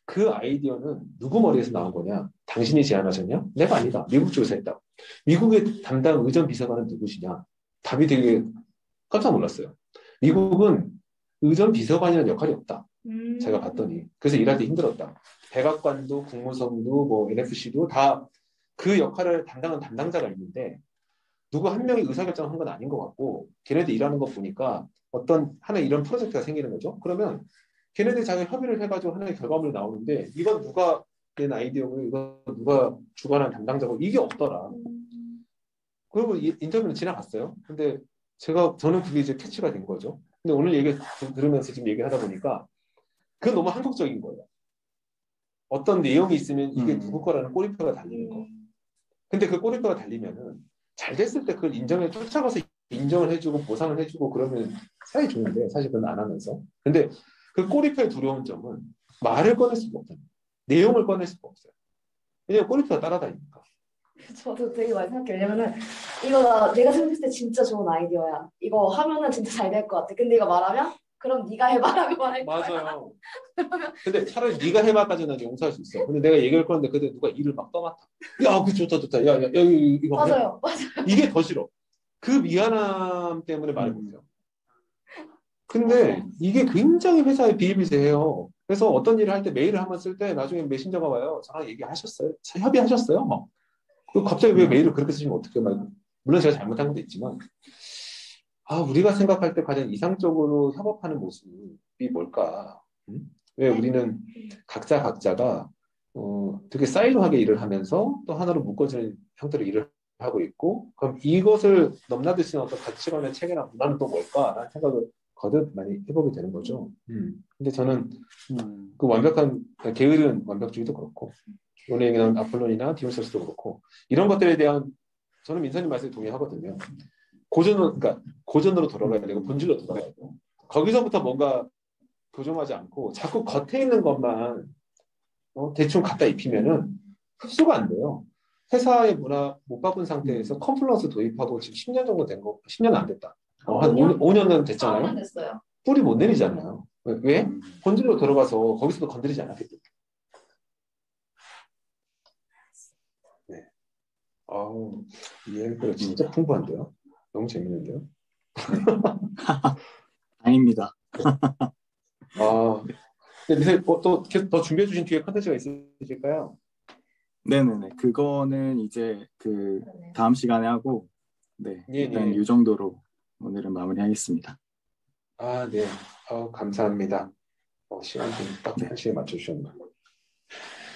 그 아이디어는 누구 머리에서 나온 거냐? 당신이 제안하셨냐? 내가 아니다. 미국 쪽에서 했다. 미국의 담당 의전 비서관은 누구시냐? 답이 되게 깜짝 놀랐어요. 미국은 의전 비서관이라는 역할이 없다. 제가 봤더니. 그래서 일할 때 힘들었다. 백악관도 국무성도 NFC도 다 그 역할을 담당한 담당자가 있는데 누구 한 명이 의사결정을 한 건 아닌 것 같고 걔네들 일하는 거 보니까 어떤 하나의 이런 프로젝트가 생기는 거죠. 그러면 걔네들 자기 협의를 해가지고 하나의 결과물이 나오는데 이건 누가 낸 아이디어고 이건 누가 주관한 담당자고 이게 없더라. 그리고 인터뷰는 지나갔어요. 근데 저는 그게 이제 캐치가 된 거죠. 근데 오늘 얘기 들으면서 지금 얘기하다 보니까 그건 너무 한국적인 거예요. 어떤 내용이 있으면 이게 누구 거라는 꼬리표가 달리는 거. 근데 그 꼬리표가 달리면은 잘 됐을 때 그걸 쫓아가서 인정을 해주고 보상을 해주고 그러면 사이 좋은데 사실 그건 안 하면서. 근데 그 꼬리표의 두려운 점은 말을 꺼낼 수가 없어요. 내용을 꺼낼 수가 없어요. 왜냐면 꼬리표가 따라다니니까. 저도 되게 많이 생각해요. 왜냐면은 이거 내가 생각했을 때 진짜 좋은 아이디어야. 이거 하면은 진짜 잘 될 것 같아. 근데 이거 말하면 그럼 네가 해봐라고 말할 거야. 맞아요. 근데 차라리 네가 해봐까지는 용서할 수 있어. 근데 내가 얘기할 건데 그때 누가 일을 막 떠맡아. 야, 그 좋다. 야, 이거 맞아요. 이게 더 싫어. 그 미안함 때문에 말을 못해요. 근데 이게 굉장히 회사에 비일비재해요. 그래서 어떤 일을 할 때 메일을 한번 쓸 때 나중에 메신저가 와요. 저랑 얘기하셨어요? 협의하셨어요? 막. 갑자기 왜 메일을 그렇게 쓰시면 어떻게 막. 물론 제가 잘못한 것도 있지만 우리가 생각할 때 가장 이상적으로 협업하는 모습이 뭘까? 왜 우리는 각자가 되게 사이로하게 일을 하면서 또 하나로 묶어지는 형태로 일을 하고 있고 그럼 이것을 넘나들 수 있는 어떤 가치관의 체계나 문화는 또 뭘까라는 생각을 거듭 많이 해보게 되는 거죠. 근데 저는 그 완벽한 게으른 완벽주의도 그렇고 오늘 얘기한 아폴론이나 디오니소스도 그렇고 이런 것들에 대한 저는 민서님 말씀에 동의하거든요. 고전으로 돌아가야 되고 본질로 돌아가야 되고 거기서부터 뭔가 교정하지 않고 자꾸 겉에 있는 것만 대충 갖다 입히면은 흡수가 안 돼요. 회사의 문화 못 바꾼 상태에서 컴플런스 도입하고 지금 10년 정도 된 거, 10년 안 됐다. 한 5년은 됐잖아요. 4년 됐어요. 뿌리 못 내리잖아요. 왜? 본질로 들어가서 거기서도 건드리지 않았기 때문에. 네. 이해가 진짜 풍부한데요. 너무 재밌는데요. 아닙니다. 근데 또 계속 더 준비해 주신 뒤에 컨텐츠가 있으실까요? 네네네. 그거는 이제 그 다음 시간에 하고 일단 이 정도로 오늘은 마무리하겠습니다. 네. 감사합니다. 시간 좀 딱 1시에 맞춰주셨나.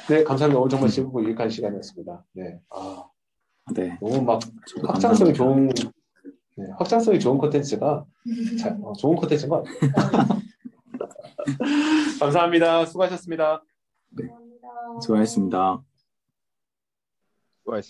네, 감사합니다. 오늘 정말 즐겁고 유익한 시간이었습니다. 네. 네. 너무 막 확장성이 좋은 콘텐츠가 좋은 콘텐츠인 것 같아요. 감사합니다. 수고하셨습니다. 네. 수고하셨습니다. 수고하셨습니다.